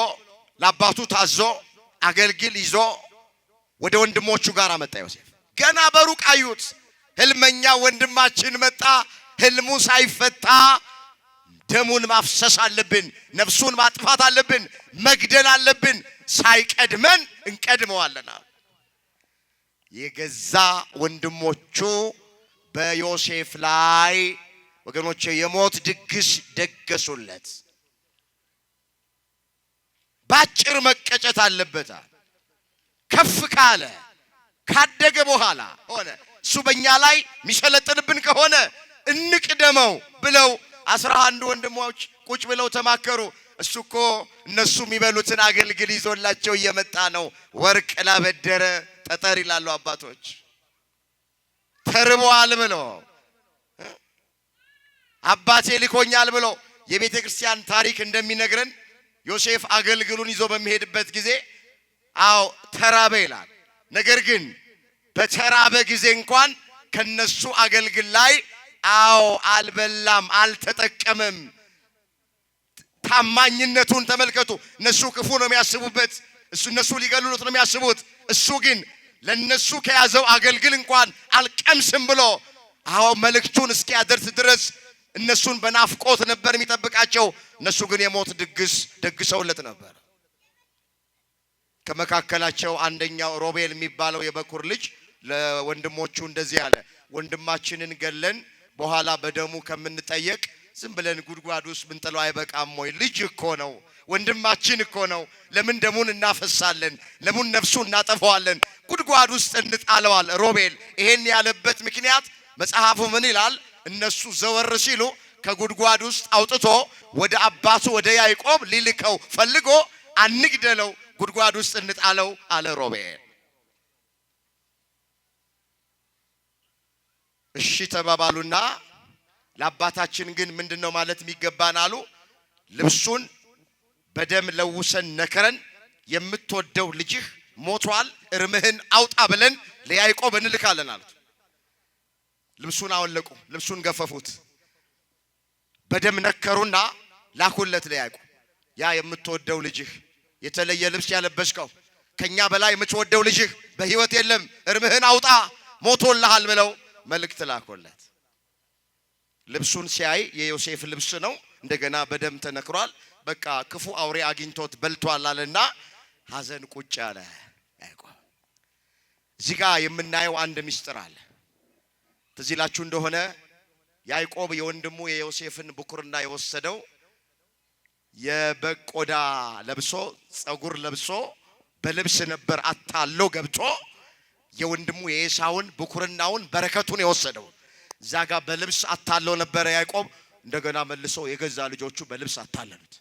ለአባቱ ታዞ አገልግል ይዞ ወደ ወንድሞቹ ጋር መጣ ዮሴፍ። ገና በሩቅ አዩት። ህልመኛ ወንድማችን መጣ፣ ህልሙ ሳይፈታ ደሙን ማፍሰስ አለብን፣ ነፍሱን ማጥፋት አለብን፣ መግደል አለብን፣ ሳይቀድመን እንቀድመዋለን። የገዛ ወንድሞቹ በዮሴፍ ላይ ወገኖቼ የሞት ድግስ ደገሱለት። ባጭር መቀጨት አለበት። ከፍ ካለ ካደገ በኋላ ሆነ እሱ በእኛ ላይ የሚሰለጥንብን ከሆነ እንቅደመው ብለው 11 ወንድሞች ቁጭ ብለው ተማከሩ። እሱ እኮ እነሱ የሚበሉትን አገልግል ይዞላቸው እየመጣ ነው። ወርቅ ላበደረ ጠጠር ይላሉ አባቶች። ተርበዋል ብሎ አባቴ ልኮኛል ብሎ የቤተ ክርስቲያን ታሪክ እንደሚነግረን ዮሴፍ አገልግሉን ይዞ በሚሄድበት ጊዜ ተራበ ይላል። ነገር ግን በተራበ ጊዜ እንኳን ከነሱ አገልግል ላይ አልበላም፣ አልተጠቀመም። ታማኝነቱን ተመልከቱ። እነሱ ክፉ ነው የሚያስቡበት፣ እነሱ ሊገሉት ነው የሚያስቡት። እሱ ግን ለነሱ ከያዘው አገልግል እንኳን አልቀምስም ብሎ መልእክቱን እስኪያደርስ ድረስ እነሱን በናፍቆት ነበር የሚጠብቃቸው። እነሱ ግን የሞት ድግስ ደግሰውለት ነበር። ከመካከላቸው አንደኛው ሮቤል የሚባለው የበኩር ልጅ ለወንድሞቹ እንደዚህ አለ፣ ወንድማችንን ገለን በኋላ በደሙ ከምንጠየቅ ዝም ብለን ጉድጓድ ውስጥ ብንጥለው አይበቃም ወይ? ልጅ እኮ ነው፣ ወንድማችን እኮ ነው። ለምን ደሙን እናፈሳለን? ለምን ነፍሱን እናጠፋዋለን? ጉድጓድ ውስጥ እንጣለዋል። ሮቤል ይሄን ያለበት ምክንያት መጽሐፉ ምን ይላል? እነሱ ዘወር ሲሉ ከጉድጓድ ውስጥ አውጥቶ ወደ አባቱ ወደ ያዕቆብ ሊልከው ፈልጎ አንግደለው፣ ጉድጓድ ውስጥ እንጣለው አለ ሮቤል። እሺ ተባባሉና ለአባታችን ግን ምንድነው ማለት የሚገባን አሉ። ልብሱን በደም ለውሰን ነከረን፣ የምትወደው ልጅህ ሞቷል፣ እርምህን አውጣ ብለን ለያዕቆብ እንልካለን አሉት። ልብሱን አወለቁ፣ ልብሱን ገፈፉት፣ በደም ነከሩና ላኩለት ለያዕቆብ። ያ የምትወደው ልጅህ የተለየ ልብስ ያለበስከው ከኛ በላይ የምትወደው ልጅህ በህይወት የለም፣ እርምህን አውጣ ሞቶልሃል ብለው መልእክት ላኩለት። ልብሱን ሲያይ የዮሴፍ ልብስ ነው፣ እንደገና በደም ተነክሯል። በቃ ክፉ አውሬ አግኝቶት በልቷል አለና ሐዘን ቁጭ አለ ያዕቆብ። እዚህ ጋር የምናየው አንድ ምስጢር አለ። ትዝ ይላችሁ እንደሆነ ያዕቆብ የወንድሙ የዮሴፍን ብኩርና የወሰደው የበግ ቆዳ ለብሶ ጸጉር ለብሶ በልብስ ነበር አታሎ ገብቶ የወንድሙ የኤሳውን ብኩርናውን በረከቱን የወሰደው። እዛ ጋር በልብስ አታሎ ነበር ያዕቆብ። እንደገና መልሶ የገዛ ልጆቹ በልብስ አታለሉት።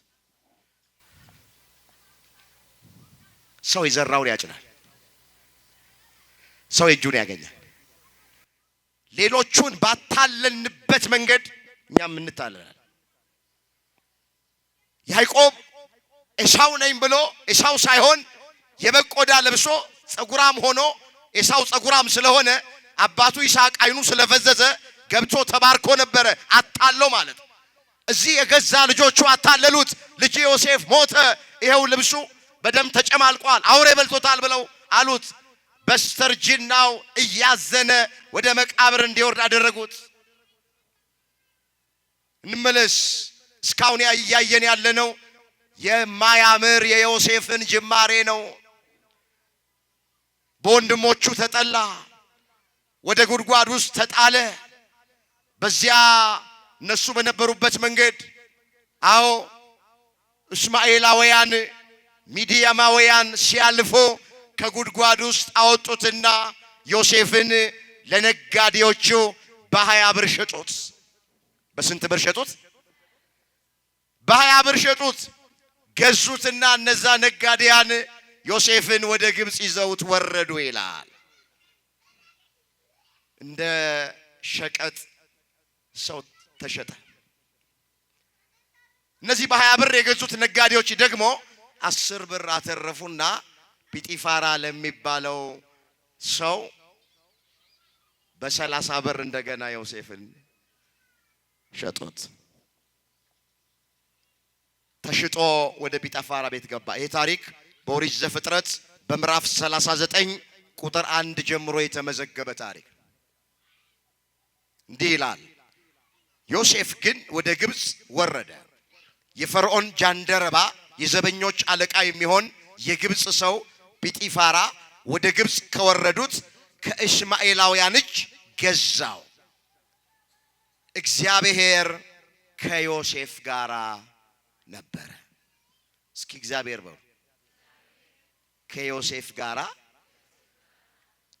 ሰው የዘራውን ያጭዳል። ሰው እጁን ያገኛል። ሌሎቹን ባታለልንበት መንገድ እኛም እንታለላለን። ያዕቆብ ኤሳው ነኝ ብሎ ኤሳው ሳይሆን የበግ ቆዳ ለብሶ ጸጉራም ሆኖ ኤሳው ጸጉራም ስለሆነ አባቱ ይስሐቅ አይኑ ስለፈዘዘ ገብቶ ተባርኮ ነበረ። አታለው ማለት እዚህ የገዛ ልጆቹ አታለሉት። ልጅ ዮሴፍ ሞተ፣ ይሄው ልብሱ በደም ተጨማልቋል፣ አውሬ በልቶታል ብለው አሉት። በስተርጅናው እያዘነ ወደ መቃብር እንዲወርድ አደረጉት። እንመለስ። እስካሁን እያየን ያለነው የማያምር የዮሴፍን ጅማሬ ነው። በወንድሞቹ ተጠላ፣ ወደ ጉድጓድ ውስጥ ተጣለ። በዚያ እነሱ በነበሩበት መንገድ አዎ እስማኤላውያን ሚዲያማውያን ሲያልፉ ከጉድጓድ ውስጥ አወጡትና ዮሴፍን ለነጋዴዎቹ በ20 ብር ሸጡት። በስንት ብር ሸጡት? በ20 ብር ሸጡት። ገዙትና እነዛ ነጋዴያን ዮሴፍን ወደ ግብጽ ይዘውት ወረዱ ይላል። እንደ ሸቀጥ ሰው ተሸጠ። እነዚህ በ20 ብር የገዙት ነጋዴዎች ደግሞ 10 ብር አተረፉና ጲጢፋራ ለሚባለው ሰው በ30 ብር እንደገና ዮሴፍን ሸጡት። ተሽጦ ወደ ጲጢፋራ ቤት ገባ። ይሄ ታሪክ በኦሪት ዘፍጥረት በምዕራፍ 39 ቁጥር 1 ጀምሮ የተመዘገበ ታሪክ እንዲህ ይላል። ዮሴፍ ግን ወደ ግብጽ ወረደ። የፈርዖን ጃንደረባ የዘበኞች አለቃ የሚሆን የግብጽ ሰው ጲጢፋራ ወደ ግብጽ ከወረዱት ከእስማኤላውያን እጅ ገዛው። እግዚአብሔር ከዮሴፍ ጋር ነበረ። እስኪ እግዚአብሔር በሉ። ከዮሴፍ ጋር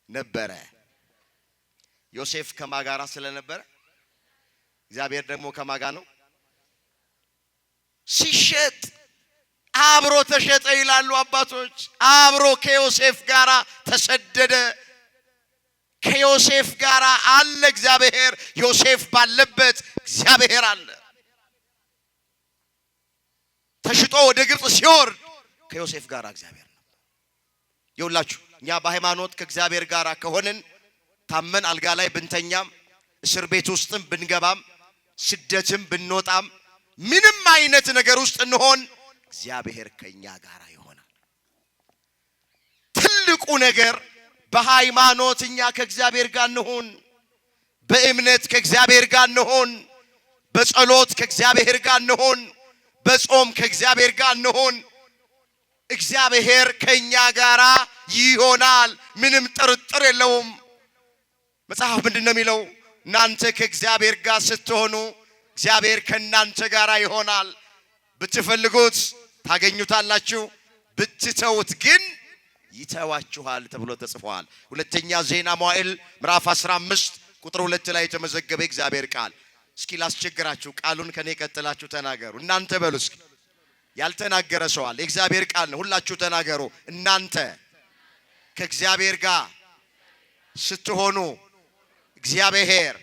ነበረ። ዮሴፍ ከማጋራ ስለነበረ እግዚአብሔር ደግሞ ከማጋ ነው። ሲሸጥ አብሮ ተሸጠ ይላሉ አባቶች። አብሮ ከዮሴፍ ጋር ተሰደደ። ከዮሴፍ ጋር አለ እግዚአብሔር። ዮሴፍ ባለበት እግዚአብሔር አለ። ተሽጦ ወደ ግብጽ ሲወርድ ከዮሴፍ ጋር እግዚአብሔር ነው። ይውላችሁ እኛ በሃይማኖት ከእግዚአብሔር ጋር ከሆነን ታመን አልጋ ላይ ብንተኛም እስር ቤት ውስጥም ብንገባም ስደትም ብንወጣም ምንም አይነት ነገር ውስጥ እንሆን እግዚአብሔር ከኛ ጋር ይሆናል። ትልቁ ነገር በሃይማኖት እኛ ከእግዚአብሔር ጋር እንሆን፣ በእምነት ከእግዚአብሔር ጋር እንሆን፣ በጸሎት ከእግዚአብሔር ጋር እንሆን፣ በጾም ከእግዚአብሔር ጋር እንሆን። እግዚአብሔር ከኛ ጋር ይሆናል። ምንም ጥርጥር የለውም። መጽሐፍ ምንድነው የሚለው? እናንተ ከእግዚአብሔር ጋር ስትሆኑ እግዚአብሔር ከናንተ ጋር ይሆናል። ብትፈልጉት ታገኙታላችሁ፣ ብትተውት ግን ይተዋችኋል ተብሎ ተጽፏል። ሁለተኛ ዜና መዋዕል ምዕራፍ 15 ቁጥር 2 ላይ የተመዘገበ እግዚአብሔር ቃል። እስኪ ላስቸግራችሁ፣ ቃሉን ከኔ ቀጥላችሁ ተናገሩ። እናንተ በሉ እስኪ። ያልተናገረ ሰው አለ። የእግዚአብሔር ቃል ነው። ሁላችሁ ተናገሩ። እናንተ ከእግዚአብሔር ጋር ስትሆኑ እግዚአብሔር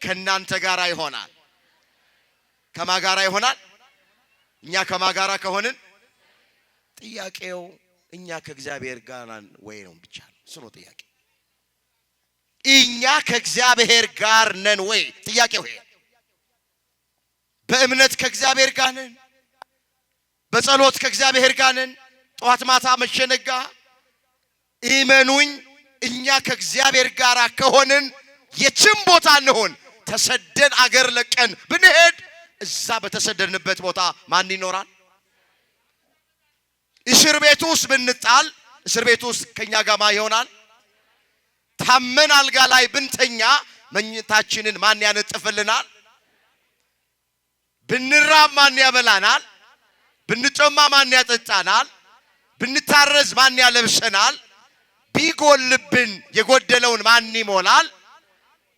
ከናንተ ጋር ይሆናል። ከማጋራ ይሆናል። እኛ ከማጋራ ከሆንን ጥያቄው እኛ ከእግዚአብሔር ጋር ነን ወይ ነው ብቻ ነው። እሱ ነው ጥያቄ። እኛ ከእግዚአብሔር ጋር ነን ወይ? ጥያቄው ይሄ። በእምነት ከእግዚአብሔር ጋር ነን፣ በጸሎት ከእግዚአብሔር ጋር ነን። ጠዋት ማታ መሸነጋ እመኑኝ፣ እኛ ከእግዚአብሔር ጋር ከሆንን የትም ቦታ እንሆን ተሰደን አገር ለቀን ብንሄድ እዛ በተሰደድንበት ቦታ ማን ይኖራል? እስር ቤት ውስጥ ብንጣል እስር ቤት ውስጥ ከኛ ጋር ማን ይሆናል? ታመን አልጋ ላይ ብንተኛ መኝታችንን ማን ያነጥፍልናል? ብንራብ ማን ያበላናል? ብንጠማ ማን ያጠጣናል? ብንታረዝ ማን ያለብሰናል? ቢጎልብን የጎደለውን ማን ይሞላል?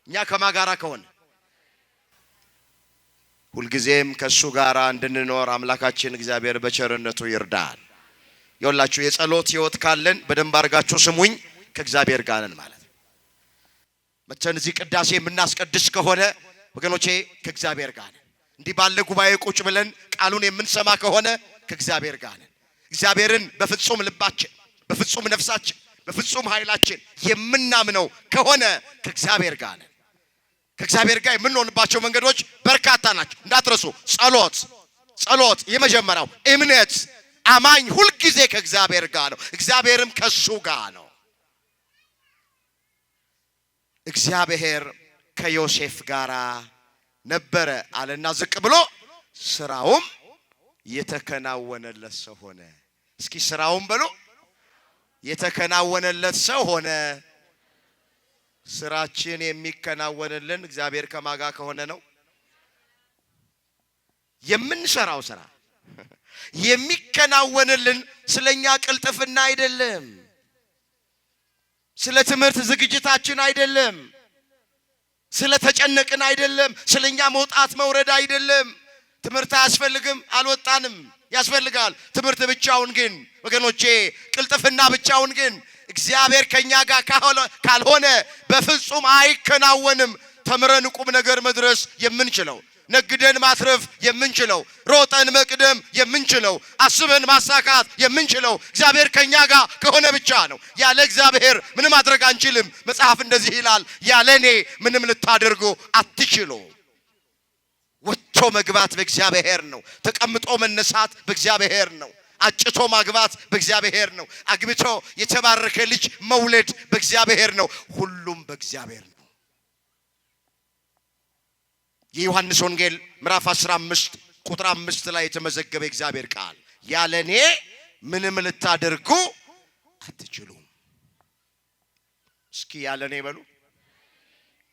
እኛ ከማጋራ ከሆነ ሁልጊዜም ከሱ ጋር እንድንኖር አምላካችን እግዚአብሔር በቸርነቱ ይርዳል። ይኸውላችሁ የጸሎት ሕይወት ካለን በደንብ አድርጋችሁ ስሙኝ፣ ከእግዚአብሔር ጋር ነን ማለት ነው። መቼም እዚህ ቅዳሴ የምናስቀድስ ከሆነ ወገኖቼ ከእግዚአብሔር ጋር ነን። እንዲህ ባለ ጉባኤ ቁጭ ብለን ቃሉን የምንሰማ ከሆነ ከእግዚአብሔር ጋር ነን። እግዚአብሔርን በፍጹም ልባችን፣ በፍጹም ነፍሳችን፣ በፍጹም ኃይላችን የምናምነው ከሆነ ከእግዚአብሔር ጋር ነን። ከእግዚአብሔር ጋር የምንሆንባቸው መንገዶች በርካታ ናቸው። እንዳትረሱ። ጸሎት የመጀመሪያው፣ እምነት አማኝ ሁልጊዜ ከእግዚአብሔር ጋር ነው፣ እግዚአብሔርም ከሱ ጋር ነው። እግዚአብሔር ከዮሴፍ ጋር ነበረ አለና ዝቅ ብሎ ስራውም የተከናወነለት ሰው ሆነ። እስኪ ስራውም በሉ የተከናወነለት ሰው ሆነ። ስራችን የሚከናወንልን እግዚአብሔር ከማጋ ከሆነ ነው። የምንሰራው ስራ የሚከናወንልን ስለኛ ቅልጥፍና አይደለም፣ ስለ ትምህርት ዝግጅታችን አይደለም፣ ስለ ተጨነቅን አይደለም፣ ስለኛ መውጣት መውረድ አይደለም። ትምህርት አያስፈልግም አልወጣንም፣ ያስፈልጋል። ትምህርት ብቻውን ግን ወገኖቼ ቅልጥፍና ብቻውን ግን እግዚአብሔር ከኛ ጋር ካልሆነ በፍጹም አይከናወንም። ተምረን ቁም ነገር መድረስ የምንችለው፣ ነግደን ማትረፍ የምንችለው፣ ሮጠን መቅደም የምንችለው፣ አስበን ማሳካት የምንችለው እግዚአብሔር ከኛ ጋር ከሆነ ብቻ ነው። ያለ እግዚአብሔር ምንም ማድረግ አንችልም። መጽሐፍ እንደዚህ ይላል፣ ያለኔ ምንም ልታደርጉ አትችሉ። ወጥቶ መግባት በእግዚአብሔር ነው። ተቀምጦ መነሳት በእግዚአብሔር ነው። አጭቶ ማግባት በእግዚአብሔር ነው። አግብቶ የተባረከ ልጅ መውለድ በእግዚአብሔር ነው። ሁሉም በእግዚአብሔር ነው። የዮሐንስ ወንጌል ምዕራፍ 15 ቁጥር 5 ላይ የተመዘገበ እግዚአብሔር ቃል ያለኔ ምንም ልታደርጉ አትችሉም። እስኪ ያለኔ በሉ።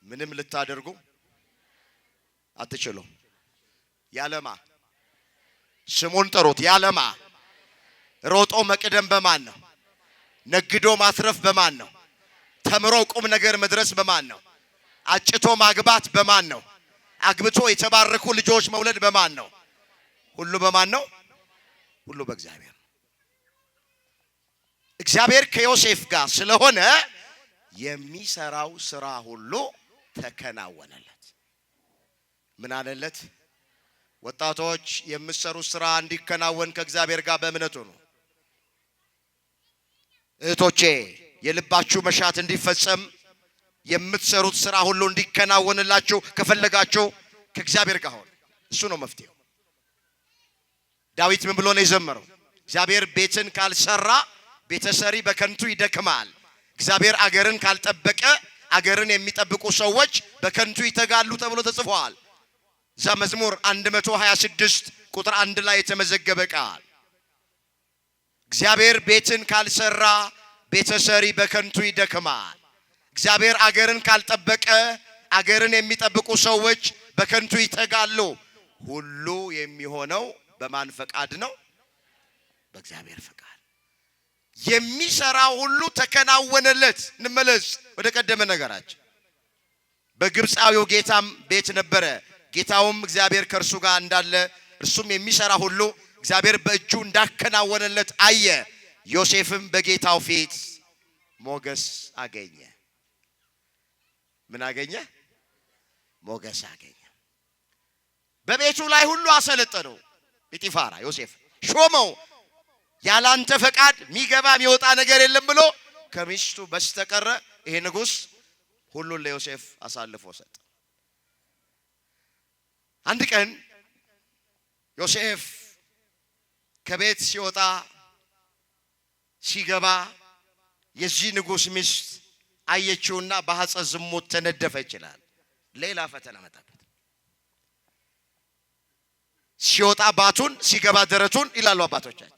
ምንም ልታደርጉ አትችሉም። ያለማ ስሙን ጠሩት። ያለማ ሮጦ መቅደም በማን ነው? ነግዶ ማትረፍ በማን ነው? ተምሮ ቁም ነገር መድረስ በማን ነው? አጭቶ ማግባት በማን ነው? አግብቶ የተባረኩ ልጆች መውለድ በማን ነው? ሁሉ በማን ነው? ሁሉ በእግዚአብሔር ነው። እግዚአብሔር ከዮሴፍ ጋር ስለሆነ የሚሰራው ስራ ሁሉ ተከናወነለት። ምን አለለት? ወጣቶች የምትሰሩት ስራ እንዲከናወን ከእግዚአብሔር ጋር በእምነቱ ነው። እህቶቼ የልባችሁ መሻት እንዲፈጸም የምትሰሩት ስራ ሁሉ እንዲከናወንላችሁ ከፈለጋችሁ ከእግዚአብሔር ጋር ሆነ። እሱ ነው መፍትሄው። ዳዊት ምን ብሎ ነው የዘመረው? እግዚአብሔር ቤትን ካልሰራ ቤተሰሪ በከንቱ ይደክማል። እግዚአብሔር አገርን ካልጠበቀ አገርን የሚጠብቁ ሰዎች በከንቱ ይተጋሉ ተብሎ ተጽፏል። እዛ መዝሙር 126 ቁጥር 1 ላይ የተመዘገበ ቃል እግዚአብሔር ቤትን ካልሰራ ቤተሰሪ በከንቱ ይደክማል። እግዚአብሔር አገርን ካልጠበቀ አገርን የሚጠብቁ ሰዎች በከንቱ ይተጋሉ። ሁሉ የሚሆነው በማን ፈቃድ ነው? በእግዚአብሔር ፈቃድ። የሚሰራ ሁሉ ተከናወነለት። እንመለስ ወደ ቀደመ ነገራችን። በግብፃዊው ጌታም ቤት ነበረ፣ ጌታውም እግዚአብሔር ከእርሱ ጋር እንዳለ እርሱም የሚሰራ ሁሉ እግዚአብሔር በእጁ እንዳከናወነለት አየ። ዮሴፍም በጌታው ፊት ሞገስ አገኘ። ምን አገኘ? ሞገስ አገኘ። በቤቱ ላይ ሁሉ አሰለጠነው። ጲጢፋራ ዮሴፍ ሾመው። ያላንተ ፈቃድ ሚገባ ሚወጣ ነገር የለም ብሎ ከሚስቱ በስተቀረ ይሄ ንጉሥ ሁሉን ለዮሴፍ አሳልፎ ሰጠ። አንድ ቀን ዮሴፍ ከቤት ሲወጣ ሲገባ የዚህ ንጉሥ ሚስት አየችውና በሐጸት ዝሙት ተነደፈ ይችላል። ሌላ ፈተና መጣበት። ሲወጣ ባቱን ሲገባ ደረቱን ይላሉ አባቶቻችን።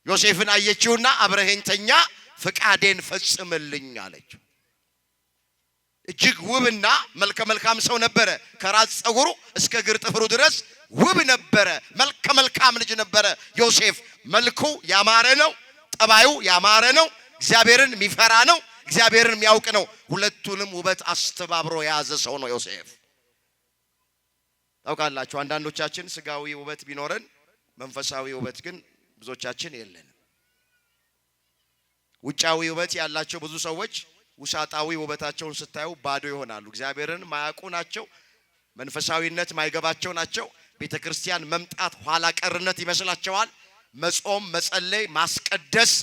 ዮሴፍን አየችውና አብረኸኝ ተኛ፣ ፍቃዴን ፈጽምልኝ አለችው። እጅግ ውብና መልከ መልካም ሰው ነበረ። ከራስ ፀጉሩ እስከ እግር ጥፍሩ ድረስ ውብ ነበረ። መልከ መልካም ልጅ ነበረ ዮሴፍ። መልኩ ያማረ ነው፣ ጠባዩ ያማረ ነው፣ እግዚአብሔርን የሚፈራ ነው፣ እግዚአብሔርን የሚያውቅ ነው። ሁለቱንም ውበት አስተባብሮ የያዘ ሰው ነው ዮሴፍ። ታውቃላችሁ አንዳንዶቻችን ስጋዊ ውበት ቢኖረን መንፈሳዊ ውበት ግን ብዙዎቻችን የለንም። ውጫዊ ውበት ያላቸው ብዙ ሰዎች ውሳጣዊ ውበታቸውን ስታዩ ባዶ ይሆናሉ። እግዚአብሔርን ማያውቁ ናቸው። መንፈሳዊነት ማይገባቸው ናቸው። ቤተክርስቲያን መምጣት ኋላ ቀርነት ይመስላቸዋል። መጾም፣ መጸለይ፣ ማስቀደስ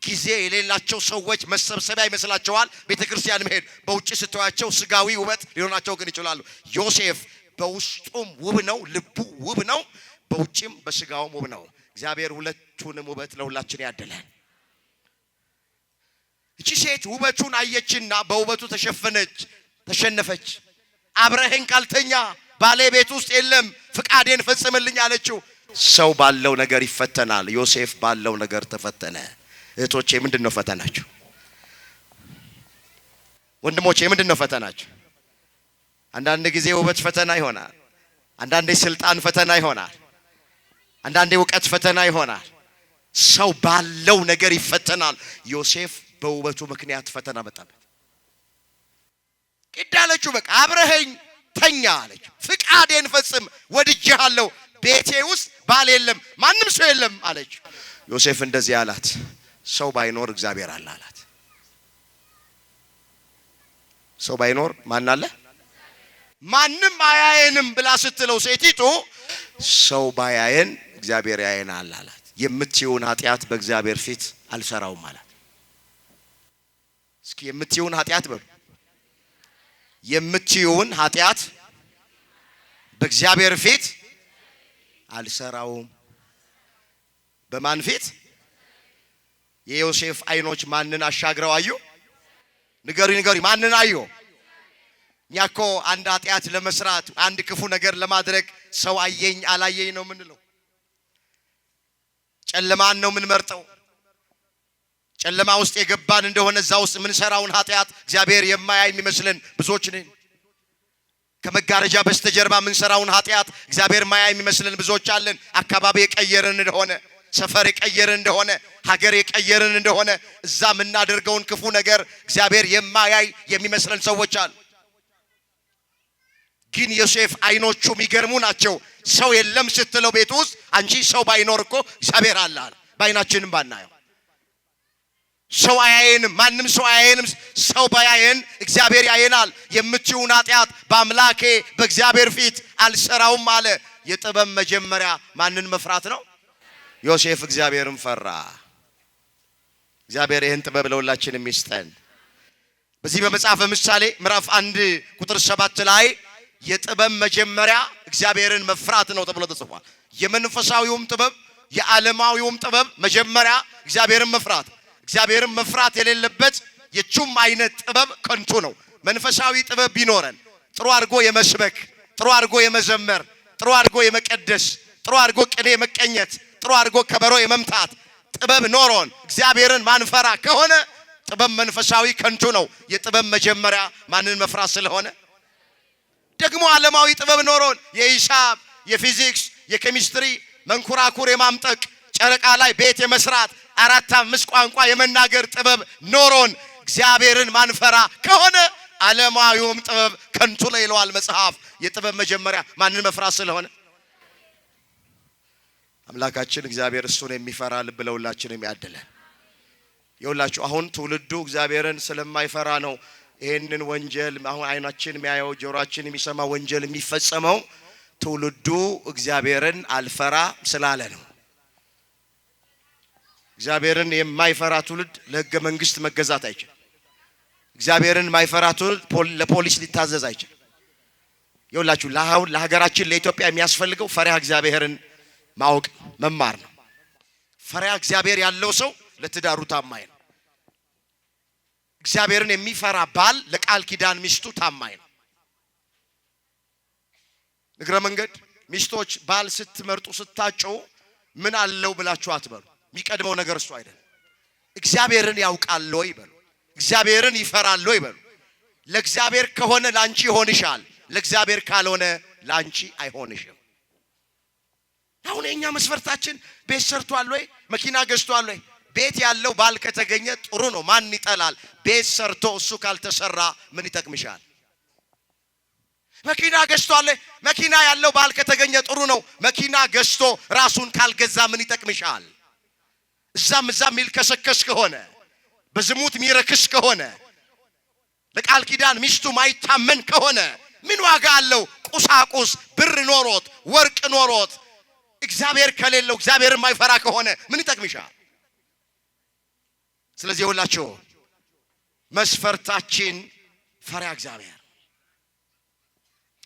ጊዜ የሌላቸው ሰዎች መሰብሰቢያ ይመስላቸዋል። ቤተክርስቲያን መሄድ በውጭ ስትዋቸው ስጋዊ ውበት ሊሆናቸው ግን ይችላሉ። ዮሴፍ በውስጡም ውብ ነው፣ ልቡ ውብ ነው፣ በውጭም በስጋውም ውብ ነው። እግዚአብሔር ሁለቱንም ውበት ለሁላችን ያደለን። እቺ ሴት ውበቱን አየችና በውበቱ ተሸነፈች። አብረህን ካልተኛ ባሌ ቤት ውስጥ የለም ፍቃዴን ፈጽምልኝ አለችው። ሰው ባለው ነገር ይፈተናል። ዮሴፍ ባለው ነገር ተፈተነ። እህቶቼ ምንድነው ፈተናችሁ? ወንድሞቼ ምንድነው ፈተናችሁ? አንዳንድ ጊዜ ውበት ፈተና ይሆናል። አንዳንዴ ስልጣን ፈተና ይሆናል። አንዳንዴ ዕውቀት ፈተና ይሆናል። ሰው ባለው ነገር ይፈተናል። ዮሴፍ በውበቱ ምክንያት ፈተና መጣበት። ቅዳለችው በቃ አብረኸኝ ተኛ አለችው። ፍቃዴን ፈጽም ወድጄሃለሁ፣ ቤቴ ውስጥ ባል የለም፣ ማንም ሰው የለም አለችው። ዮሴፍ እንደዚህ አላት፣ ሰው ባይኖር እግዚአብሔር አለ አላት። ሰው ባይኖር ማን አለ? ማንም አያየንም ብላ ስትለው ሴቲቱ ሰው ባያየን እግዚአብሔር ያየናል አላት። የምትይውን ኃጢአት በእግዚአብሔር ፊት አልሰራውም አላት። እስኪ የምትይውን ኃጢአት በሉ። የምትይውን ኃጢአት በእግዚአብሔር ፊት አልሰራውም። በማን ፊት? የዮሴፍ አይኖች ማንን አሻግረው አዩ? ንገሪ ማንን አዩ? እኛ እኮ አንድ ኃጢአት ለመስራት አንድ ክፉ ነገር ለማድረግ ሰው አየኝ አላየኝ ነው ምንለው። ጨለማን ነው ምንመርጠው። ጨለማ ውስጥ የገባን እንደሆነ እዛ ውስጥ ምንሰራውን ኃጢአት እግዚአብሔር የማያይ የሚመስለን ብዙዎች ነን። ከመጋረጃ በስተጀርባ ምንሰራውን ኃጢአት እግዚአብሔር የማያይ የሚመስለን ብዙዎች አለን። አካባቢ የቀየርን እንደሆነ፣ ሰፈር የቀየርን እንደሆነ፣ ሀገር የቀየርን እንደሆነ እዛ ምናደርገውን ክፉ ነገር እግዚአብሔር የማያይ የሚመስለን ሰዎች አሉ። ግን ዮሴፍ አይኖቹ የሚገርሙ ናቸው። ሰው የለም ስትለው ቤት ውስጥ አንቺ ሰው ባይኖር እኮ እግዚአብሔር አለ አለ። ባይናችንም ባናየው ሰው አያየንም፣ ማንም ሰው አያየንም። ሰው ባያየን እግዚአብሔር ያየናል። የምትይውን ኃጢአት በአምላኬ በእግዚአብሔር ፊት አልሰራውም አለ። የጥበብ መጀመሪያ ማንን መፍራት ነው? ዮሴፍ እግዚአብሔርን ፈራ። እግዚአብሔር ይህን ጥበብ ለሁላችንም ይስጠን። በዚህ በመጽሐፈ ምሳሌ ምዕራፍ 1 ቁጥር 7 ላይ የጥበብ መጀመሪያ እግዚአብሔርን መፍራት ነው ተብሎ ተጽፏል። የመንፈሳዊውም ጥበብ የዓለማዊውም ጥበብ መጀመሪያ እግዚአብሔርን መፍራት። እግዚአብሔርን መፍራት የሌለበት የቹም አይነት ጥበብ ከንቱ ነው። መንፈሳዊ ጥበብ ቢኖረን ጥሩ አድርጎ የመስበክ፣ ጥሩ አድርጎ የመዘመር፣ ጥሩ አድርጎ የመቀደስ፣ ጥሩ አድርጎ ቅኔ የመቀኘት፣ ጥሩ አድርጎ ከበሮ የመምታት ጥበብ ኖሮን እግዚአብሔርን ማንፈራ ከሆነ ጥበብ መንፈሳዊ ከንቱ ነው። የጥበብ መጀመሪያ ማንን መፍራት ስለሆነ ደግሞ ዓለማዊ ጥበብ ኖሮን የሂሳብ፣ የፊዚክስ፣ የኬሚስትሪ መንኮራኩር የማምጠቅ ጨረቃ ላይ ቤት የመስራት 4-5 ቋንቋ የመናገር ጥበብ ኖሮን እግዚአብሔርን ማንፈራ ከሆነ ዓለማዊውም ጥበብ ከንቱ ነው ይለዋል መጽሐፍ። የጥበብ መጀመሪያ ማንን መፍራት ስለሆነ አምላካችን እግዚአብሔር እሱን የሚፈራ ልብ ለሁላችንም ያድለን። ይኸውላችሁ አሁን ትውልዱ እግዚአብሔርን ስለማይፈራ ነው ይሄንን ወንጀል አሁን አይናችን የሚያየው ጆሮአችን የሚሰማ ወንጀል የሚፈጸመው። ትውልዱ እግዚአብሔርን አልፈራ ስላለ ነው። እግዚአብሔርን የማይፈራ ትውልድ ለሕገ መንግስት መገዛት አይችልም። እግዚአብሔርን የማይፈራ ትውልድ ለፖሊስ ሊታዘዝ አይችልም። ይኸውላችሁ ለሀገራችን ለኢትዮጵያ የሚያስፈልገው ፈሪሃ እግዚአብሔርን ማወቅ መማር ነው። ፈሪሃ እግዚአብሔር ያለው ሰው ለትዳሩ ታማኝ ነው። እግዚአብሔርን የሚፈራ ባል ለቃል ኪዳን ሚስቱ ታማኝ ነው። ንግረ መንገድ ሚስቶች ባል ስትመርጡ ስታጩ ምን አለው ብላችሁ አትበሉ። የሚቀድመው ነገር እሱ አይደለም። እግዚአብሔርን ያውቃል ወይ በሉ። እግዚአብሔርን ይፈራል ወይ በሉ። ለእግዚአብሔር ከሆነ ላንቺ ይሆንሻል፣ ለእግዚአብሔር ካልሆነ ላንቺ አይሆንሽም። አሁን የኛ መስፈርታችን ቤት ሰርቷል ወይ መኪና ገዝቷል ወይ? ቤት ያለው ባል ከተገኘ ጥሩ ነው፣ ማን ይጠላል? ቤት ሰርቶ እሱ ካልተሰራ ምን ይጠቅምሻል? መኪና ገዝቷል፣ መኪና ያለው ባል ከተገኘ ጥሩ ነው፣ መኪና ገዝቶ ራሱን ካልገዛ ምን ይጠቅምሻል? እዛም ሚልከሰከስ ከሆነ በዝሙት ሚረክስ ከሆነ ለቃል ኪዳን ሚስቱ ማይታመን ከሆነ ምን ዋጋ አለው? ቁሳቁስ ብር ኖሮት ወርቅ ኖሮት እግዚአብሔር ከሌለው እግዚአብሔር የማይፈራ ከሆነ ምን ይጠቅምሻል? ስለዚህ ሁላችሁ መስፈርታችን ፈሪሃ እግዚአብሔር፣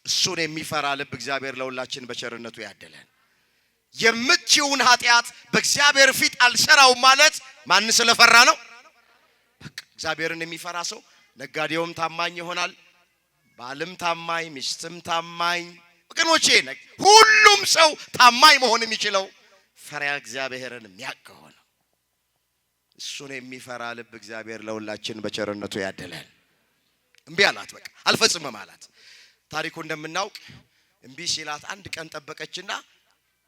እሱን የሚፈራ ልብ እግዚአብሔር ለሁላችን በቸርነቱ ያደለን። የምትችውን ኃጢአት በእግዚአብሔር ፊት አልሰራው ማለት ማን ስለፈራ ነው? እግዚአብሔርን የሚፈራ ሰው ነጋዴውም ታማኝ ይሆናል፣ ባልም ታማኝ፣ ሚስትም ታማኝ። ወገኖቼ ሁሉም ሰው ታማኝ መሆን የሚችለው ፈሪሃ እግዚአብሔርን የሚያውቅ ከሆነ እሱን የሚፈራ ልብ እግዚአብሔር ለሁላችን በቸርነቱ ያደለን። እምቢ አላት፣ በቃ አልፈጽምም አላት። ታሪኩ እንደምናውቅ እምቢ ሲላት አንድ ቀን ጠበቀችና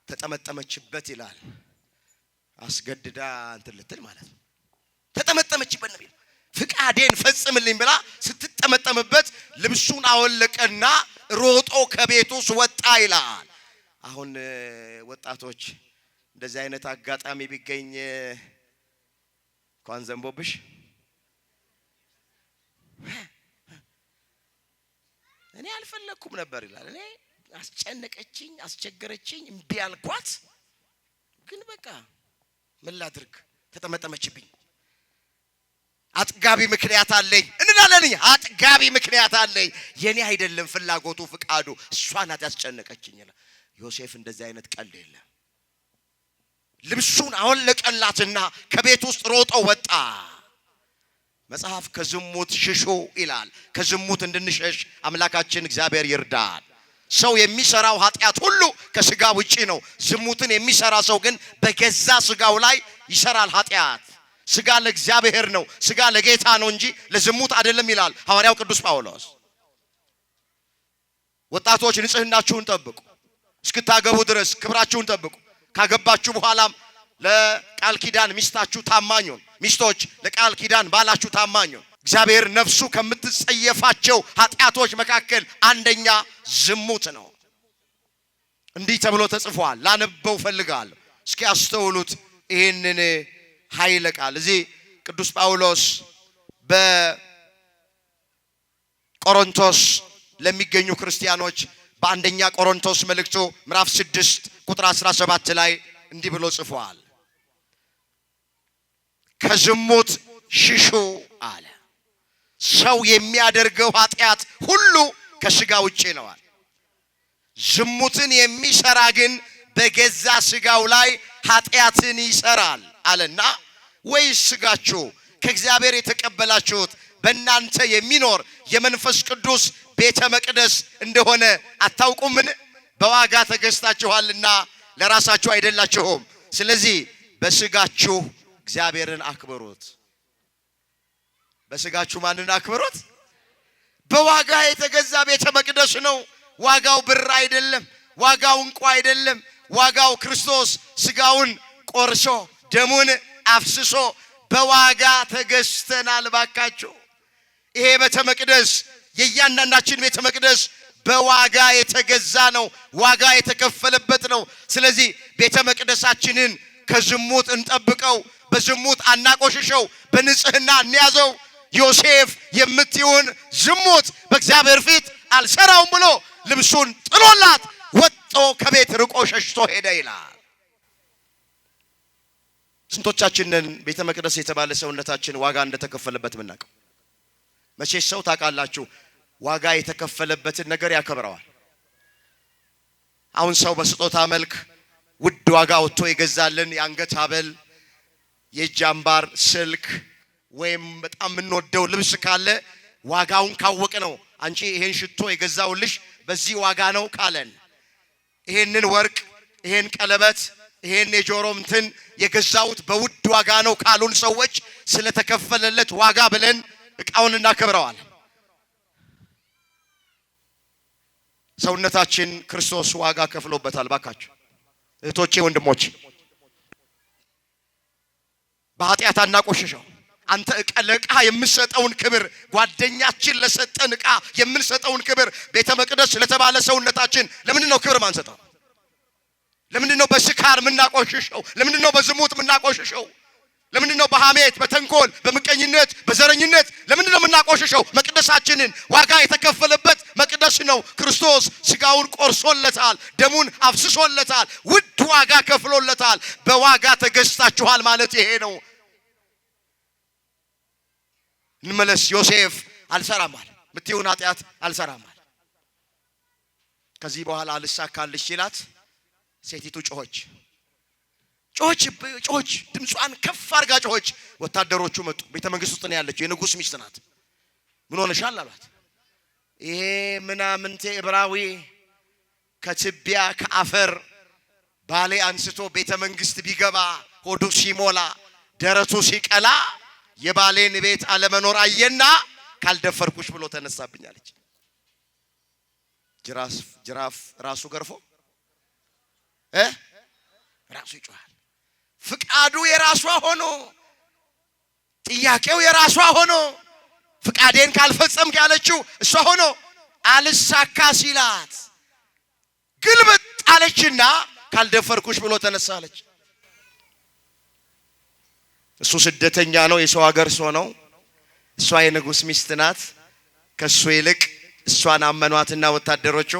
ተጠመጠመችበት ይላል። አስገድዳ እንትን ልትል ማለት ነው። ተጠመጠመችበት ነው። ፍቃዴን ፈጽምልኝ ብላ ስትጠመጠምበት ልብሱን አወለቀና ሮጦ ከቤቱ ወጣ ይላል። አሁን ወጣቶች እንደዚህ አይነት አጋጣሚ ቢገኝ እንኳን ዘንቦብሽ እኔ አልፈለኩም ነበር ይላል። እኔ አስጨነቀችኝ፣ አስቸገረችኝ፣ እምቢ አልኳት፣ ግን በቃ ምን ላድርግ ተጠመጠመችብኝ። አጥጋቢ ምክንያት አለኝ እንላለን። አጥጋቢ ምክንያት አለኝ፣ የኔ አይደለም ፍላጎቱ ፍቃዱ፣ እሷ ናት ያስጨነቀችኝ ይላል። ዮሴፍ እንደዚህ አይነት ቀልድ የለም። ልብሱን አወለቀላትና ከቤት ውስጥ ሮጦ ወጣ። መጽሐፍ ከዝሙት ሽሹ ይላል። ከዝሙት እንድንሸሽ አምላካችን እግዚአብሔር ይርዳል። ሰው የሚሰራው ኃጢአት ሁሉ ከስጋ ውጪ ነው። ዝሙትን የሚሰራ ሰው ግን በገዛ ስጋው ላይ ይሰራል ኃጢአት። ስጋ ለእግዚአብሔር ነው፣ ስጋ ለጌታ ነው እንጂ ለዝሙት አይደለም ይላል ሐዋርያው ቅዱስ ጳውሎስ። ወጣቶች ንጽህናችሁን ጠብቁ፣ እስክታገቡ ድረስ ክብራችሁን ጠብቁ። ካገባችሁ በኋላም ለቃል ኪዳን ሚስታችሁ ታማኙን፣ ሚስቶች ለቃል ኪዳን ባላችሁ ታማኙን። እግዚአብሔር ነፍሱ ከምትጸየፋቸው ኃጢአቶች መካከል አንደኛ ዝሙት ነው። እንዲህ ተብሎ ተጽፏል። ላነበው ፈልጋለሁ፣ እስኪ አስተውሉት ይሄንን ኃይለ ቃል። እዚህ ቅዱስ ጳውሎስ በቆሮንቶስ ለሚገኙ ክርስቲያኖች በአንደኛ ቆሮንቶስ መልእክቱ ምዕራፍ 6 ቁጥር 17 ላይ እንዲህ ብሎ ጽፏል። ከዝሙት ሽሹ አለ። ሰው የሚያደርገው ኃጢአት ሁሉ ከስጋ ውጪ ነው። ዝሙትን የሚሰራ ግን በገዛ ስጋው ላይ ኃጢአትን ይሰራል አለና፣ ወይስ ስጋችሁ ከእግዚአብሔር የተቀበላችሁት በእናንተ የሚኖር የመንፈስ ቅዱስ ቤተ መቅደስ እንደሆነ አታውቁምን? በዋጋ ተገዝታችኋልና ለራሳችሁ አይደላችሁም። ስለዚህ በስጋችሁ እግዚአብሔርን አክብሩት። በስጋችሁ ማንን አክብሩት? በዋጋ የተገዛ ቤተ መቅደስ ነው። ዋጋው ብር አይደለም፣ ዋጋው እንቁ አይደለም። ዋጋው ክርስቶስ ስጋውን ቆርሶ ደሙን አፍስሶ በዋጋ ተገዝተናል። ባካችሁ ይሄ ቤተ መቅደስ የእያንዳንዳችን ቤተ መቅደስ በዋጋ የተገዛ ነው፣ ዋጋ የተከፈለበት ነው። ስለዚህ ቤተ መቅደሳችንን ከዝሙት እንጠብቀው፣ በዝሙት አናቆሽሸው፣ በንጽህና እንያዘው። ዮሴፍ የምትይውን ዝሙት በእግዚአብሔር ፊት አልሰራውም ብሎ ልብሱን ጥሎላት ወጥቶ ከቤት ርቆ ሸሽቶ ሄደ ይላል። ስንቶቻችንን ቤተ መቅደስ የተባለ ሰውነታችን ዋጋ እንደተከፈለበት ምናውቀው? መቼ ሰው ታውቃላችሁ ዋጋ የተከፈለበትን ነገር ያከብረዋል። አሁን ሰው በስጦታ መልክ ውድ ዋጋ ወጥቶ የገዛልን የአንገት ሐብል፣ የእጅ አምባር፣ ስልክ ወይም በጣም የምንወደው ልብስ ካለ ዋጋውን ካወቅ ነው። አንቺ ይሄን ሽቶ የገዛውልሽ በዚህ ዋጋ ነው ካለን፣ ይሄንን ወርቅ፣ ይሄን ቀለበት፣ ይሄን የጆሮ እንትን የገዛውት በውድ ዋጋ ነው ካሉን ሰዎች ስለተከፈለለት ዋጋ ብለን እቃውን እናከብረዋለን። ሰውነታችን ክርስቶስ ዋጋ ከፍሎበታል። ባካችሁ እህቶቼ ወንድሞቼ፣ በኃጢአት አናቆሽሸው። አንተ ለዕቃ የምንሰጠውን ክብር፣ ጓደኛችን ለሰጠን ዕቃ የምንሰጠውን ክብር፣ ቤተ መቅደስ ለተባለ ሰውነታችን ለምንድን ነው ክብር ማንሰጠው? ለምንድን ነው በስካር የምናቆሽሸው? ለምንድን ነው በዝሙት የምናቆሽሸው? ለምንድን ነው በሐሜት፣ በተንኮል፣ በምቀኝነት፣ በዘረኝነት ለምንድን ነው የምናቆሽሸው? መቅደሳችንን ዋጋ የተከፈለበት መቅደስ ነው። ክርስቶስ ስጋውን ቆርሶለታል፣ ደሙን አፍስሶለታል፣ ውድ ዋጋ ከፍሎለታል። በዋጋ ተገዝታችኋል ማለት ይሄ ነው። እንመለስ። ዮሴፍ አልሰራም አለ። ምትዩን ኃጢአት አልሰራም አለ። ከዚህ በኋላ አልሳካልሽ ሲላት ሴቲቱ ጮኸች። ድምጿን ከፍ አድርጋ ጮኸች። ወታደሮቹ መጡ። ቤተ መንግስት ውስጥ ነው ያለችው። የንጉስ ሚስት ናት። ምን ሆነሻል አሏት። ይሄ ምናምንቴ ዕብራዊ ከትቢያ ከአፈር ባሌ አንስቶ ቤተ መንግስት ቢገባ ሆዱ ሲሞላ ደረቱ ሲቀላ የባሌን ቤት አለመኖር አየና ካልደፈርኩሽ ብሎ ተነሳብኛለች። ጅራፍ ራሱ ገርፎ ራሱ ይጮሃል። ፍቃዱ የራሷ ሆኖ ጥያቄው የራሷ ሆኖ ፍቃዴን ካልፈጸምክ ያለችው እሷ ሆኖ አልሳካ ሲላት ግልብጥ አለችና ካልደፈርኩሽ ብሎ ተነሳለች። እሱ ስደተኛ ነው፣ የሰው ሀገር ሰው ነው። እሷ የንጉስ ሚስት ናት። ከሱ ይልቅ እሷን አመኗትና ወታደሮቹ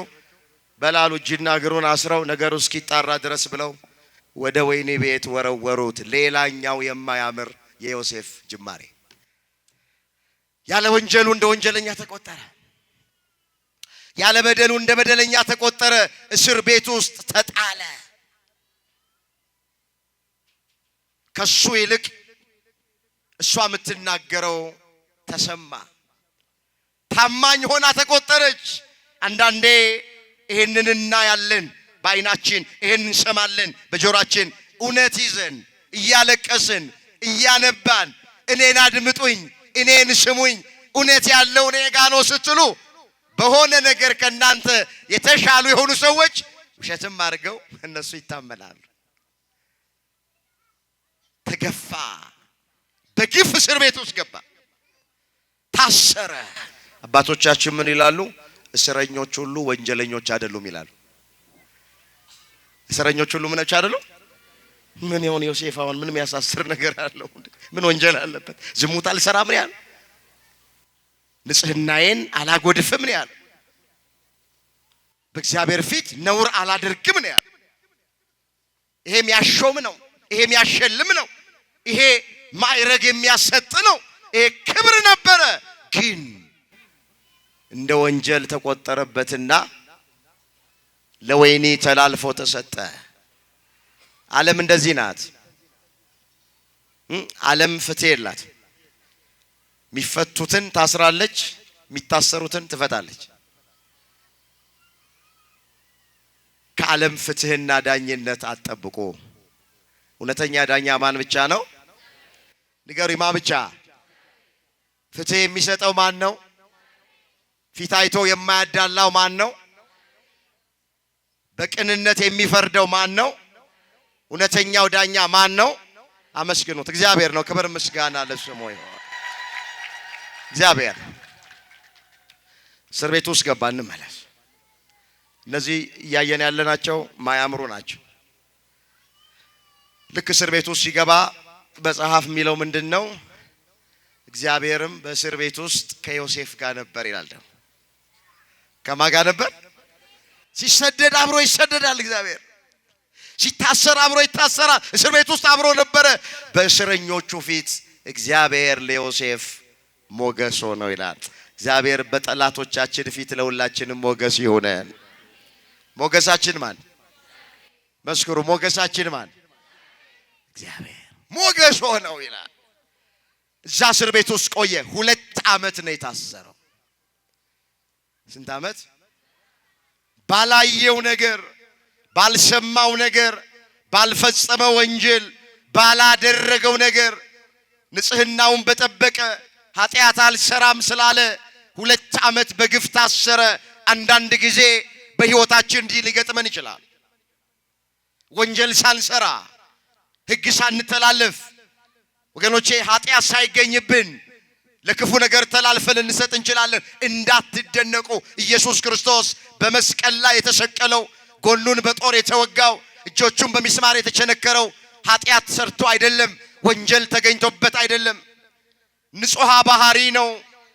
በላሉ እጅና እግሩን አስረው ነገሩ እስኪጣራ ድረስ ብለው ወደ ወህኒ ቤት ወረወሩት። ሌላኛው የማያምር የዮሴፍ ጅማሬ። ያለ ወንጀሉ እንደ ወንጀለኛ ተቆጠረ። ያለ በደሉ እንደ በደለኛ ተቆጠረ። እስር ቤት ውስጥ ተጣለ። ከሱ ይልቅ እሷ የምትናገረው ተሰማ። ታማኝ ሆና ተቆጠረች። አንዳንዴ ይሄንን እናያለን በዓይናችን፣ ይሄን እንሰማለን በጆሮአችን። እውነት ይዘን እያለቀስን እያነባን እኔን አድምጡኝ፣ እኔን ስሙኝ፣ እውነት ያለው እኔ ጋ ነው ስትሉ በሆነ ነገር ከናንተ የተሻሉ የሆኑ ሰዎች ውሸትም አድርገው እነሱ ይታመናሉ። ተገፋ፣ በግፍ እስር ቤት ውስጥ ገባ፣ ታሰረ። አባቶቻችን ምን ይላሉ? እስረኞች ሁሉ ወንጀለኞች አይደሉም ይላሉ። እስረኞች ሁሉ ምንች አይደሉም? ምን ይሆን ዮሴፍ አሁን ምን የሚያሳስር ነገር አለው? ምን ወንጀል አለበት? ዝሙት አልሰራም ነው ያለው። ንጽህናዬን አላጎድፍም ነው ያለው። በእግዚአብሔር ፊት ነውር አላደርግም ነው ያለው። ይሄ የሚያሾም ነው፣ ይሄ የሚያሸልም ነው፣ ይሄ ማዕረግ የሚያሰጥ ነው፣ ይሄ ክብር ነበረ። ግን እንደ ወንጀል ተቆጠረበትና ለወህኒ ተላልፎ ተሰጠ። ዓለም እንደዚህ ናት። ዓለም ፍትህ የላት። የሚፈቱትን ታስራለች፣ የሚታሰሩትን ትፈታለች። ከዓለም ፍትህና ዳኝነት አትጠብቁ። እውነተኛ ዳኛ ማን ብቻ ነው? ንገሩኝ፣ ማን ብቻ? ፍትህ የሚሰጠው ማን ነው? ፊት አይቶ የማያዳላው ማን ነው? በቅንነት የሚፈርደው ማን ነው? እውነተኛው ዳኛ ማን ነው? አመስግኑት። እግዚአብሔር ነው። ክብር ምስጋና ለስሙ ይሁን። እግዚአብሔር እስር ቤት ውስጥ ገባ። እንመለስ። እነዚህ እያየን ያለናቸው ማያምሩ ናቸው። ልክ እስር ቤት ውስጥ ሲገባ በጸሐፍ የሚለው ምንድነው? እግዚአብሔርም በእስር ቤት ውስጥ ከዮሴፍ ጋር ነበር ይላል። ደግሞ ከማን ጋር ነበር? ሲሰደድ አብሮ ይሰደዳል። እግዚአብሔር ሲታሰር አብሮ ይታሰራል። እስር ቤት ውስጥ አብሮ ነበረ። በእስረኞቹ ፊት እግዚአብሔር ለዮሴፍ ሞገስ ሆነው ይላል። እግዚአብሔር በጠላቶቻችን ፊት ለሁላችንም ሞገስ ይሁነን። ሞገሳችን ማን? መስክሩ። ሞገሳችን ማን? እግዚአብሔር ሞገስ ሆነው ይላል። እዛ እስር ቤት ውስጥ ቆየ። 2 ዓመት ነው የታሰረው። ስንት ዓመት? ባላየው ነገር፣ ባልሰማው ነገር፣ ባልፈጸመው ወንጀል፣ ባላደረገው ነገር ንጽህናውን በጠበቀ ኃጢአት አልሰራም ስላለ 2 ዓመት በግፍ ታሰረ። አንዳንድ ጊዜ በህይወታችን እንዲህ ሊገጥመን ይችላል። ወንጀል ሳንሰራ ሕግ ሳንተላለፍ ወገኖቼ ኃጢአት ሳይገኝብን ለክፉ ነገር ተላልፈን እንሰጥ እንችላለን። እንዳትደነቁ ኢየሱስ ክርስቶስ በመስቀል ላይ የተሰቀለው ጎኑን በጦር የተወጋው እጆቹን በሚስማር የተቸነከረው ኃጢአት ሰርቶ አይደለም፣ ወንጀል ተገኝቶበት አይደለም። ንጹሕ ባህሪ ነው።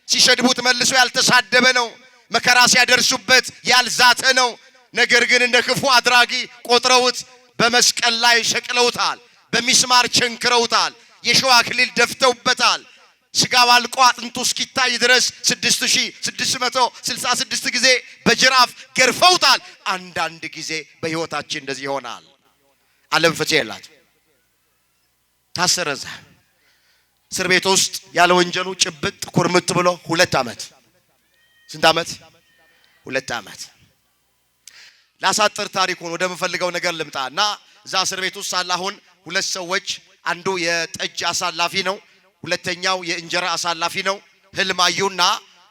ሲሰድቡት መልሶ ያልተሳደበ ነው። መከራ ሲያደርሱበት ያልዛተ ነው። ነገር ግን እንደ ክፉ አድራጊ ቆጥረውት በመስቀል ላይ ሰቅለውታል። በሚስማር ቸንክረውታል። የሸዋ አክሊል ደፍተውበታል። ስጋው አልቆ አጥንቱ እስኪታይ ድረስ 6666 ጊዜ በጅራፍ ገርፈውታል። አንዳንድ ጊዜ በህይወታችን እንደዚህ ይሆናል። ዓለም ፍትህ የላት። ታሰረዘ እስር ቤት ውስጥ ያለ ወንጀሉ ጭብጥ ኩርምት ብሎ 2 ዓመት። ስንት ዓመት? 2 ዓመት። ላሳጥር ታሪኩን ወደ ምፈልገው ነገር ልምጣና እዛ እስር ቤት ውስጥ ሳለ አሁን 2 ሰዎች፣ አንዱ የጠጅ አሳላፊ ነው፣ ሁለተኛው የእንጀራ አሳላፊ ነው። ህልም አዩና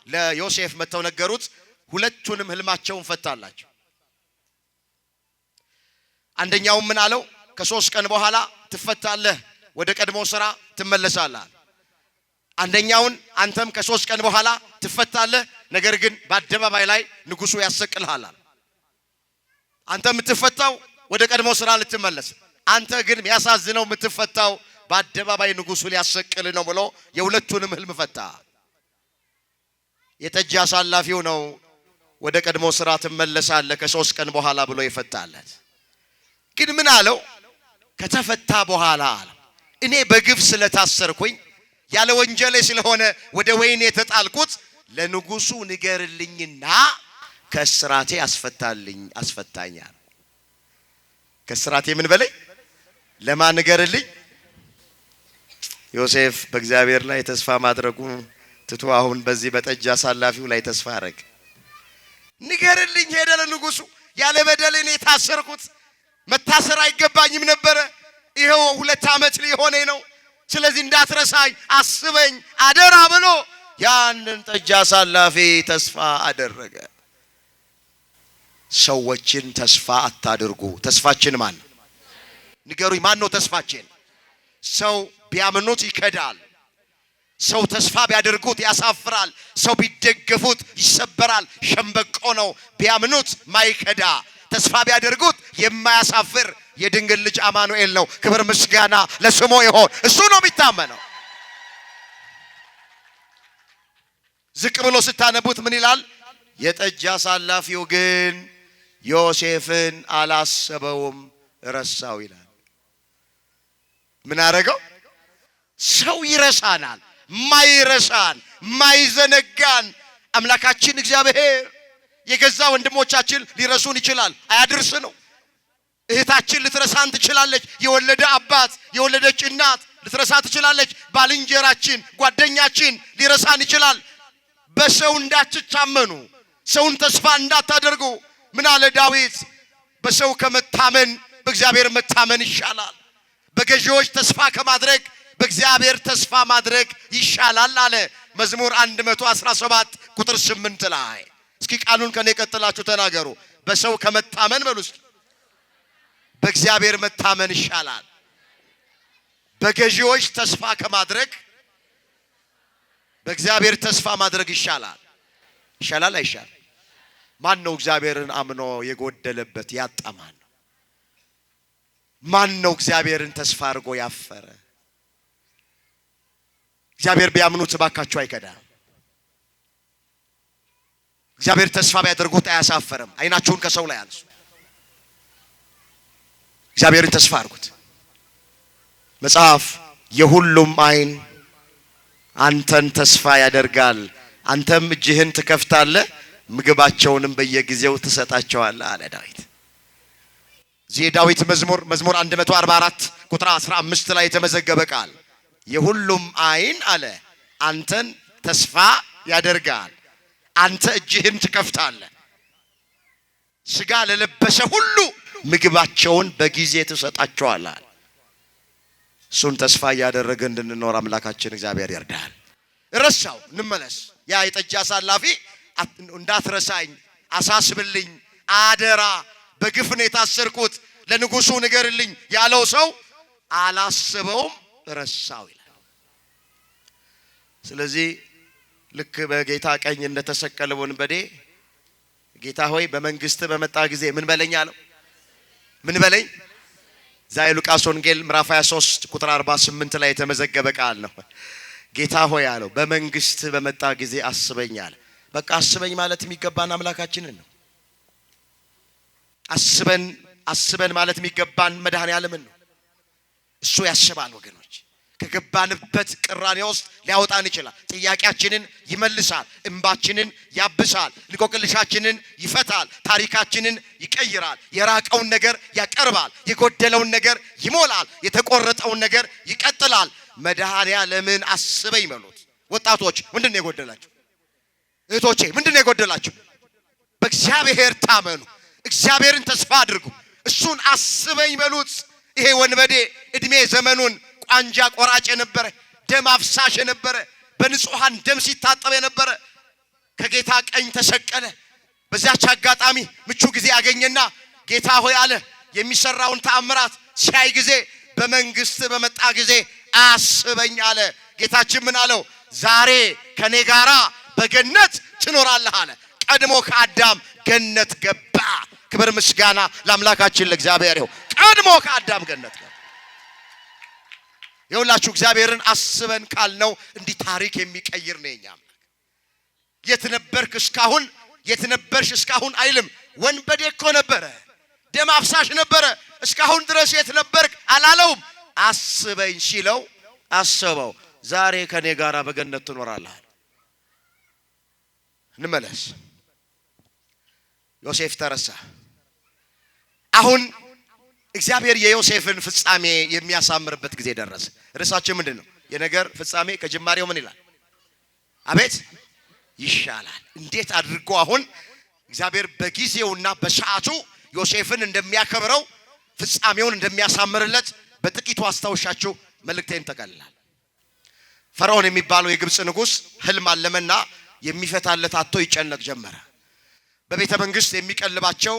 ለዮሴፍ መተው ነገሩት። ሁለቱንም ህልማቸውን ፈታላቸው። አንደኛው ምን አለው? ከ3 ቀን በኋላ ትፈታለህ፣ ወደ ቀድሞ ስራ ትመለሳለህ። አንደኛውን አንተም ከ3 ቀን በኋላ ትፈታለህ፣ ነገር ግን በአደባባይ ላይ ንጉሱ ያሰቅልሃል። አንተ የምትፈታው ወደ ቀድሞ ስራ ልትመለስ፣ አንተ ግን የሚያሳዝነው የምትፈታው በአደባባይ ንጉሱ ሊያሰቅል ነው ብሎ የሁለቱንም ህልም ፈታ። የጠጅ አሳላፊው ነው ወደ ቀድሞ ስራ ትመለሳለህ ከ3 ቀን በኋላ ብሎ ይፈታለት። ግን ምን አለው? ከተፈታ በኋላ አለ እኔ በግፍ ስለታሰርኩኝ ያለ ወንጀሌ ስለሆነ ወደ ወይኔ የተጣልኩት ለንጉሱ ንገርልኝና ከስራቴ አስፈታኛል። ከስራቴ ምን በለኝ? ለማን ንገርልኝ? ዮሴፍ በእግዚአብሔር ላይ ተስፋ ማድረጉ ትቶ አሁን በዚህ በጠጅ አሳላፊው ላይ ተስፋ አረግ። ንገርልኝ ሄደ ለንጉሱ። ያለ በደል እኔ የታሰርኩት መታሰር አይገባኝም ነበረ። ይሄው 2 ዓመት ሊሆነኝ ነው። ስለዚህ እንዳትረሳኝ አስበኝ አደራ ብሎ ያንን ጠጅ አሳላፊ ተስፋ አደረገ። ሰዎችን ተስፋ አታድርጉ። ተስፋችን ማን ነው? ንገሩኝ፣ ማን ነው ተስፋችን? ሰው ቢያምኑት ይከዳል። ሰው ተስፋ ቢያደርጉት ያሳፍራል። ሰው ቢደገፉት ይሰበራል። ሸምበቆ ነው ቢያምኑት ማይከዳ፣ ተስፋ ቢያደርጉት የማያሳፍር የድንግል ልጅ አማኑኤል ነው። ክብር ምስጋና ለስሙ ይሁን። እሱ ነው የሚታመነው። ዝቅ ብሎ ስታነቡት ምን ይላል? የጠጅ አሳላፊው ግን ዮሴፍን አላሰበውም፣ ረሳው ይላል። ምን አረገው? ሰው ይረሳናል። ማይረሳን ማይዘነጋን አምላካችን እግዚአብሔር የገዛ ወንድሞቻችን ሊረሱን ይችላል። አያድርስ ነው። እህታችን ልትረሳን ትችላለች። የወለደ አባት የወለደች እናት ልትረሳ ትችላለች። ባልንጀራችን ጓደኛችን ሊረሳን ይችላል። በሰው እንዳትታመኑ፣ ሰውን ተስፋ እንዳታደርጉ። ምን አለ ዳዊት? በሰው ከመታመን በእግዚአብሔር መታመን ይሻላል። በገዢዎች ተስፋ ከማድረግ በእግዚአብሔር ተስፋ ማድረግ ይሻላል አለ መዝሙር 117 ቁጥር 8 ላይ። እስኪ ቃሉን ከኔ ቀጥላችሁ ተናገሩ። በሰው ከመታመን በሉስ በእግዚአብሔር መታመን ይሻላል። በገዢዎች ተስፋ ከማድረግ በእግዚአብሔር ተስፋ ማድረግ ይሻላል። ይሻላል አይሻል? ማን ነው እግዚአብሔርን አምኖ የጎደለበት ያጣ? ማን ነው እግዚአብሔርን ተስፋ አድርጎ ያፈረ? እግዚአብሔር ቢያምኑት ባካችሁ አይከዳም። እግዚአብሔር ተስፋ ቢያደርጉት አያሳፈርም። አይናችሁን ከሰው ላይ አንሱ። እግዚአብሔርን ተስፋ አድርጉት። መጽሐፍ የሁሉም አይን አንተን ተስፋ ያደርጋል፣ አንተም እጅህን ትከፍታለህ፣ ምግባቸውንም በየጊዜው ትሰጣቸዋለህ አለ ዳዊት። እዚህ ዳዊት መዝሙር 144 ቁጥር 15 ላይ የተመዘገበ ቃል የሁሉም አይን አለ አንተን ተስፋ ያደርጋል፣ አንተ እጅህን ትከፍታለህ፣ ስጋ ለለበሰ ሁሉ ምግባቸውን በጊዜ ትሰጣቸዋለህ። እሱን ተስፋ ያደረገ እንድንኖር አምላካችን እግዚአብሔር ይርዳል። ረሳው እንመለስ። ያ የጠጅ አሳላፊ እንዳትረሳኝ አሳስብልኝ አደራ በግፍ ነው የታሰርኩት ለንጉሱ ንገርልኝ ያለው ሰው አላስበውም ረሳው ይላል። ስለዚህ ልክ በጌታ ቀኝ እንደተሰቀለ ወንበዴ ጌታ ሆይ በመንግስት በመጣ ጊዜ ምን በለኝ አለው። ምን በለኝ? ዛይ ሉቃስ ወንጌል ምዕራፍ 23 ቁጥር 48 ላይ የተመዘገበ ቃል ነው። ጌታ ሆይ አለው በመንግስት በመጣ ጊዜ አስበኝ አለ። በቃ አስበኝ ማለት የሚገባን አምላካችንን ነው። አስበን ማለት የሚገባን መድኃኔዓለምን ነው። እሱ ያስባል ወገኖች። ከገባንበት ቅራኔ ውስጥ ሊያወጣን ይችላል። ጥያቄያችንን ይመልሳል፣ እንባችንን ያብሳል፣ እንቆቅልሻችንን ይፈታል፣ ታሪካችንን ይቀይራል፣ የራቀውን ነገር ያቀርባል፣ የጎደለውን ነገር ይሞላል፣ የተቆረጠውን ነገር ይቀጥላል። መድኃኔዓለምን አስበኝ በሉት። ወጣቶች ምንድን ነው የጎደላችሁ? እህቶቼ ምንድን ነው የጎደላችሁ? በእግዚአብሔር ታመኑ፣ እግዚአብሔርን ተስፋ አድርጉ፣ እሱን አስበኝ በሉት። ይሄ ወንበዴ እድሜ ዘመኑን ቋንጃ ቆራጭ የነበረ ደም አፍሳሽ የነበረ በንጹሃን ደም ሲታጠብ የነበረ ከጌታ ቀኝ ተሰቀለ። በዛች አጋጣሚ ምቹ ጊዜ ያገኘና ጌታ ሆይ አለ። የሚሰራውን ተአምራት ሲያይ ጊዜ በመንግስት በመጣ ጊዜ አስበኝ አለ። ጌታችን ምን አለው? ዛሬ ከኔ ጋራ በገነት ትኖራለህ አለ። ቀድሞ ከአዳም ገነት ገባ። ክብር ምስጋና ለአምላካችን ለእግዚአብሔር ይሁን። ቀድሞ ከአዳም ገነት ገባ። የሁላችሁ እግዚአብሔርን አስበን ካልነው እንዲህ ታሪክ የሚቀይር ነው የኛ አምላክ። የት ነበርክ እስካሁን፣ የት ነበርሽ እስካሁን አይልም። ወንበዴ እኮ ነበረ፣ ደም አፍሳሽ ነበረ፣ እስካሁን ድረስ የት ነበርክ አላለውም። አስበኝ ሲለው አሰበው። ዛሬ ከኔ ጋራ በገነት ትኖራለህ። እንመለስ። ዮሴፍ ተረሳ። አሁን እግዚአብሔር የዮሴፍን ፍጻሜ የሚያሳምርበት ጊዜ ደረሰ። ርዕሳችን ምንድነው? የነገር ፍጻሜ ከጅማሬው ምን ይላል? አቤት ይሻላል። እንዴት አድርጎ አሁን እግዚአብሔር በጊዜውና በሰዓቱ ዮሴፍን እንደሚያከብረው ፍጻሜውን እንደሚያሳምርለት በጥቂቱ አስታውሻችሁ መልእክቴን ተቀልላል። ፈርዖን የሚባለው የግብጽ ንጉስ ህልም አለመና የሚፈታለት አጥቶ ይጨነቅ ጀመረ። በቤተ መንግስት የሚቀልባቸው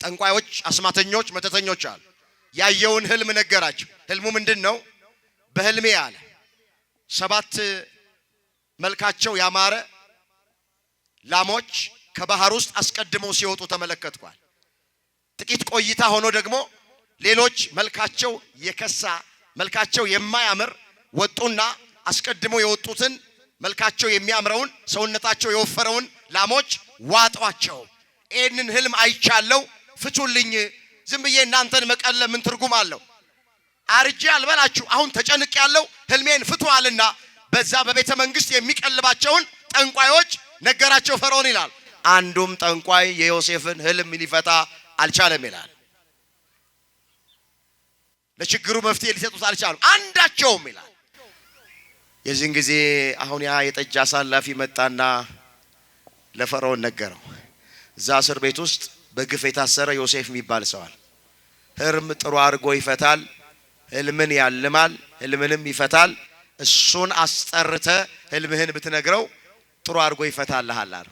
ጠንቋዮች፣ አስማተኞች፣ መተተኞች አሉ። ያየውን ህልም ነገራቸው። ህልሙ ምንድነው? በህልሜ አለ 7 መልካቸው ያማረ ላሞች ከባህር ውስጥ አስቀድመው ሲወጡ ተመለከትኳል። ጥቂት ቆይታ ሆኖ ደግሞ ሌሎች መልካቸው የከሳ መልካቸው የማያምር ወጡና አስቀድመው የወጡትን መልካቸው የሚያምረውን ሰውነታቸው የወፈረውን ላሞች ዋጧቸው። ይህንን ህልም አይቻለው፣ ፍቱልኝ። ዝም ብዬ እናንተን መቀለብ ምን ትርጉም አለው? አርጄ አልበላችሁ፣ አሁን ተጨንቅ ያለው ህልሜን ፍቱ አለና በዛ በቤተ መንግስት የሚቀልባቸውን ጠንቋዮች ነገራቸው ፈርዖን ይላል። አንዱም ጠንቋይ የዮሴፍን ህልም ሊፈታ አልቻለም ይላል። ለችግሩ መፍትሄ ሊሰጡት አልቻሉም አንዳቸውም ይላል። የዚህን ጊዜ አሁን ያ የጠጅ አሳላፊ መጣና ለፈርዖን ነገረው። እዛ እስር ቤት ውስጥ በግፍ የታሰረ ዮሴፍ የሚባል ሰዋል። ህልም ጥሩ አድርጎ ይፈታል፣ ህልምን ያልማል፣ ህልምንም ይፈታል። እሱን አስጠርተ ህልምህን ብትነግረው ጥሩ አድርጎ ይፈታልሃል አለ።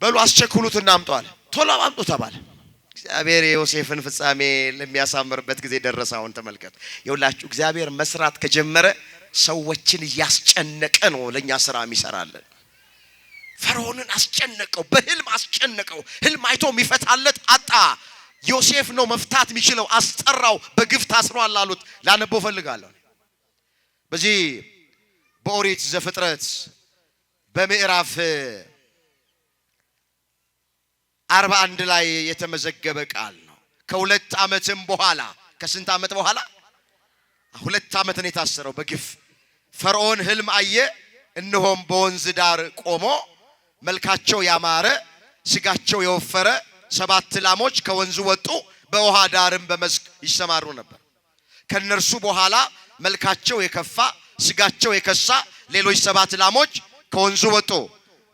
በሉ አስቸኩሉትና አምጧል። ቶሎ አምጡ ተባለ። እግዚአብሔር የዮሴፍን ፍጻሜ ለሚያሳምርበት ጊዜ ደረሰ። አሁን ተመልከቱ ይውላችሁ፣ እግዚአብሔር መስራት ከጀመረ ሰዎችን ያስጨነቀ ነው ለኛ ስራ የሚሰራለን። ፈርዖንን አስጨነቀው፣ በህልም አስጨነቀው። ህልም አይቶ የሚፈታለት አጣ። ዮሴፍ ነው መፍታት የሚችለው። አስጠራው። በግፍ ታስሯል አሉት። ላነበው ፈልጋለሁ። በዚህ በኦሪት ዘፍጥረት በምዕራፍ 41 ላይ የተመዘገበ ቃል ነው። ከሁለት ዓመትም በኋላ ከስንት ዓመት በኋላ 2 ዓመት ነው የታሰረው በግፍ። ፈርዖን ህልም አየ። እነሆም በወንዝ ዳር ቆሞ መልካቸው ያማረ ስጋቸው የወፈረ 7 ላሞች ከወንዙ ወጡ፣ በውሃ ዳርም በመስክ ይሰማሩ ነበር። ከነርሱ በኋላ መልካቸው የከፋ ስጋቸው የከሳ ሌሎች 7 ላሞች ከወንዙ ወጡ።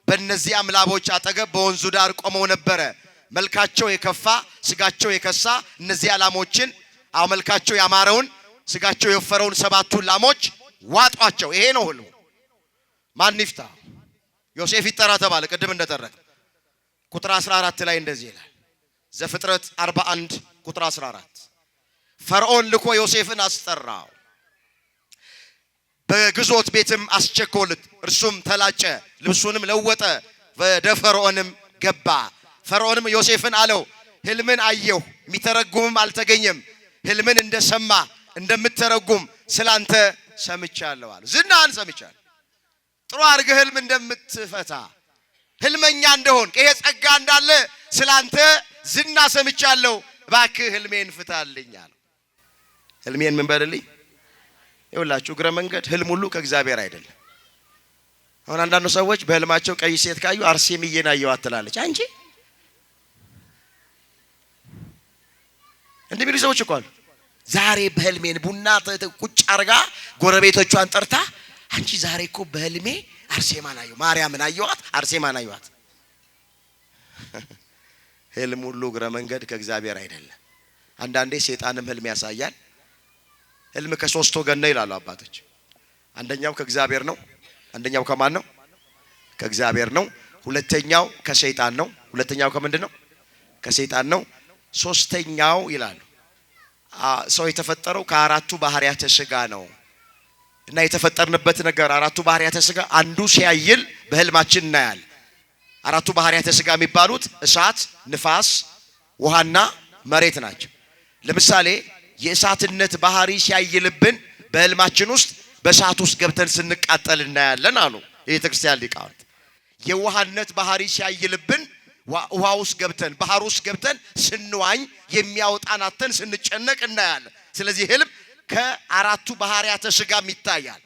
በእነዚያም ላሞች አጠገብ በወንዙ ዳር ቆመው ነበረ። መልካቸው የከፋ ስጋቸው የከሳ እነዚያ ላሞችን መልካቸው ያማረውን ስጋቸው የወፈረውን 7ቱን ላሞች ዋጧቸው። ይሄ ነው ህልሙ። ማን ይፍታ? ዮሴፍ ይጠራ ተባለ። ቅድም እንደተረከ ቁጥር 14 ላይ እንደዚህ ይላል። ዘፍጥረት 41 ቁጥር 14 ፈርዖን ልኮ ዮሴፍን አስጠራው፣ በግዞት ቤትም አስቸኮሉት። እርሱም ተላጨ፣ ልብሱንም ለወጠ፣ ወደ ፈርዖንም ገባ። ፈርዖንም ዮሴፍን አለው፣ ህልምን አየሁ፣ የሚተረጉምም አልተገኘም። ህልምን እንደሰማ እንደምትተረጉም ስላንተ ሰምቻለሁ አለ። ዝናህን ሰምቻለሁ። ጥሩ አድርገህ ህልም እንደምትፈታ ህልመኛ እንደሆን ይሄ ጸጋ እንዳለ ስላንተ ዝና ሰምቻለሁ። እባክህ ህልሜን ፍታልኝ አለ። ህልሜን ምን በልልኝ? ይኸውላችሁ እግረ መንገድ ህልም ሁሉ ከእግዚአብሔር አይደለም። አሁን አንዳንዱ ሰዎች በህልማቸው ቀይ ሴት ካዩ አርሴምዬን አየኋት ትላለች። አንቺ እንደሚሉ ሰዎች እኮ አሉ። ዛሬ በህልሜን ቡና ቁጭ አርጋ ጎረቤቶቿን ጠርታ አንቺ ዛሬ እኮ በህልሜ አርሴማን አየሁ፣ ማርያምን አየኋት፣ አርሴማን አየኋት። ህልም ሁሉ እግረ መንገድ ከእግዚአብሔር አይደለም። አንዳንዴ ሰይጣንም ህልም ያሳያል። ህልም ከሶስት ወገን ነው ይላሉ አባቶች። አንደኛው ከእግዚአብሔር ነው። አንደኛው ከማን ነው? ከእግዚአብሔር ነው። ሁለተኛው ከሰይጣን ነው። ሁለተኛው ከምንድን ነው? ከሰይጣን ነው። ሶስተኛው ይላሉ ሰው የተፈጠረው ከአራቱ ባህሪያተ ሥጋ ነው እና የተፈጠርንበት ነገር አራቱ ባህሪያተ ሥጋ አንዱ ሲያይል በህልማችን እናያል። አራቱ ባህሪያተ ሥጋ የሚባሉት እሳት፣ ንፋስ፣ ውሃና መሬት ናቸው። ለምሳሌ የእሳትነት ባህሪ ሲያይልብን በህልማችን ውስጥ በእሳት ውስጥ ገብተን ስንቃጠል እናያለን አሉ የቤተ ክርስቲያን ሊቃውንት። የውሃነት ባህሪ ሲያይልብን ውሃ ውስጥ ገብተን ባህር ውስጥ ገብተን ስንዋኝ የሚያወጣን አተን ስንጨነቅ እናያለን። ስለዚህ ህልም ከአራቱ ባህሪያተ ሥጋም ይታያል።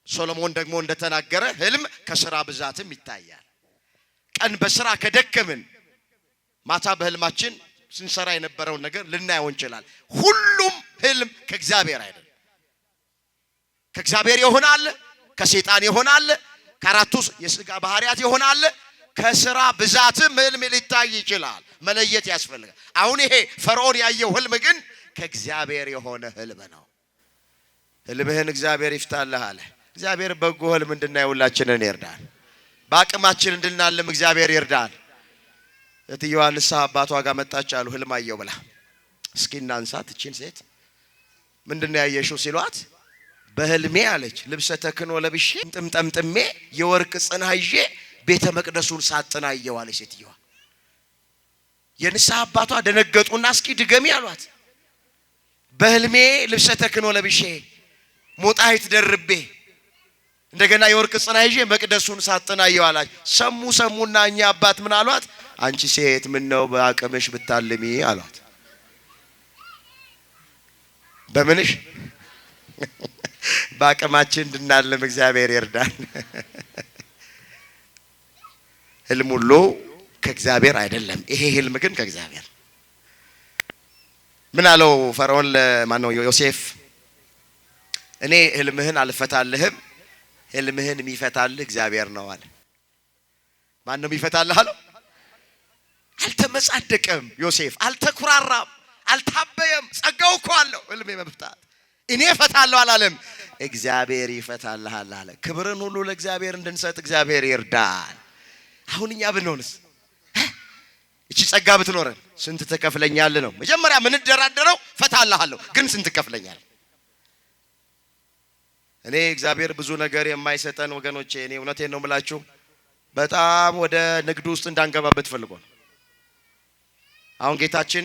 ሶሎሞን ደግሞ እንደተናገረ ህልም ከሥራ ብዛትም ይታያል። ቀን በሥራ ከደከምን ማታ በህልማችን ስንሰራ የነበረውን ነገር ልናየው እንችላለን። ሁሉም ህልም ከእግዚአብሔር አይደለም። ከእግዚአብሔር ይሆናል፣ ከሰይጣን ይሆናል፣ ከአራቱ የሥጋ ባህሪያት ይሆናል። ከሥራ ብዛትም ህልም ሊታይ ይችላል። መለየት ያስፈልጋል። አሁን ይሄ ፈርዖን ያየው ህልም ግን ከእግዚአብሔር የሆነ ህልም ነው። ህልምህን እግዚአብሔር ይፍታልህ አለ። እግዚአብሔር በጎ ህልም እንድናይ ሁላችንን ይርዳል። በአቅማችን እንድናልም እግዚአብሔር ይርዳል። እትየዋ ንስሐ አባቷ ጋር መጣች አሉ ህልም አየው ብላ። እስኪ እናንሳት እቺን ሴት ምንድነው ያየሽው ሲሏት፣ በህልሜ አለች ልብሰ ተክህኖ ለብሼ ጥምጥሜ የወርቅ ጽና ይዤ ቤተ መቅደሱን ሳጥን አየሁ አለች ሴትየዋ። የንስሐ አባቷ ደነገጡና እስኪ ድገሚ አሏት። በህልሜ ልብሰ ተክህኖ ለብሼ ሞጣይት ደርቤ እንደገና የወርቅ ጽና ይዤ መቅደሱን ሳጥን አየሁ አላች። ሰሙና እኛ አባት ምን አሏት? አንቺ ሴት ምን ነው በአቅምሽ ብታልሚ አሏት። በምንሽ? በአቅማችን እንድናልም እግዚአብሔር ይርዳን። ህልም ሁሉ ከእግዚአብሔር አይደለም። ይሄ ህልም ግን ከእግዚአብሔር። ምን አለው ፈርዖን ለማን ነው? ዮሴፍ እኔ ህልምህን አልፈታልህም፣ ህልምህን የሚፈታልህ እግዚአብሔር ነው አለ። ማን ነው የሚፈታልህ አለው? አልተመጻደቀም ዮሴፍ፣ አልተኩራራም፣ አልታበየም። ጸጋው እኮ አለው ህልም የመፍታት። እኔ እፈታለሁ አላለም፣ እግዚአብሔር ይፈታልሃል አለ። ክብርን ሁሉ ለእግዚአብሔር እንድንሰጥ እግዚአብሔር ይርዳል። አሁን እኛ ብንሆንስ እቺ ጸጋ ብትኖረን ስንት ተከፍለኛል ነው መጀመሪያ ምን ደራደረው? ፈታልሃለሁ ግን ስንት ከፍለኛል? እኔ እግዚአብሔር ብዙ ነገር የማይሰጠን ወገኖቼ፣ እኔ እውነቴን ነው የምላችሁ፣ በጣም ወደ ንግዱ ውስጥ እንዳንገባበት ፈልጎ ነው። አሁን ጌታችን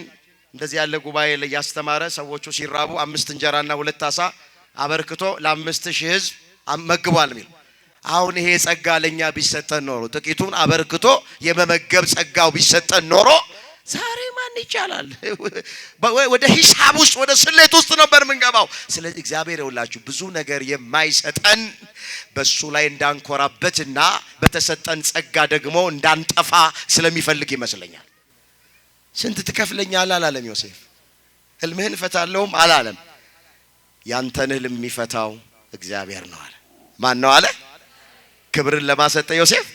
እንደዚህ ያለ ጉባኤ ላይ ያስተማረ ሰዎቹ ሲራቡ 5 እንጀራና 2 ዓሣ አበርክቶ ለ5000 ህዝብ መግቧል የሚል። አሁን ይሄ ጸጋ ለኛ ቢሰጠን ኖሮ ጥቂቱን አበርክቶ የመመገብ ጸጋው ቢሰጠን ኖሮ ዛሬ ማን ይቻላል? ወደ ሂሳብ ውስጥ ወደ ስሌት ውስጥ ነበር የምንገባው። ስለዚህ እግዚአብሔር ይውላችሁ ብዙ ነገር የማይሰጠን በሱ ላይ እንዳንኮራበትና በተሰጠን ጸጋ ደግሞ እንዳንጠፋ ስለሚፈልግ ይመስለኛል። ስንት ትከፍለኛለህ አላለም ዮሴፍ። ህልምህን እፈታለሁም አላለም። ያንተን ህልም የሚፈታው እግዚአብሔር ነው አለ። ማን ነው አለ? ክብርን ለማሰጠ ዮሴፍ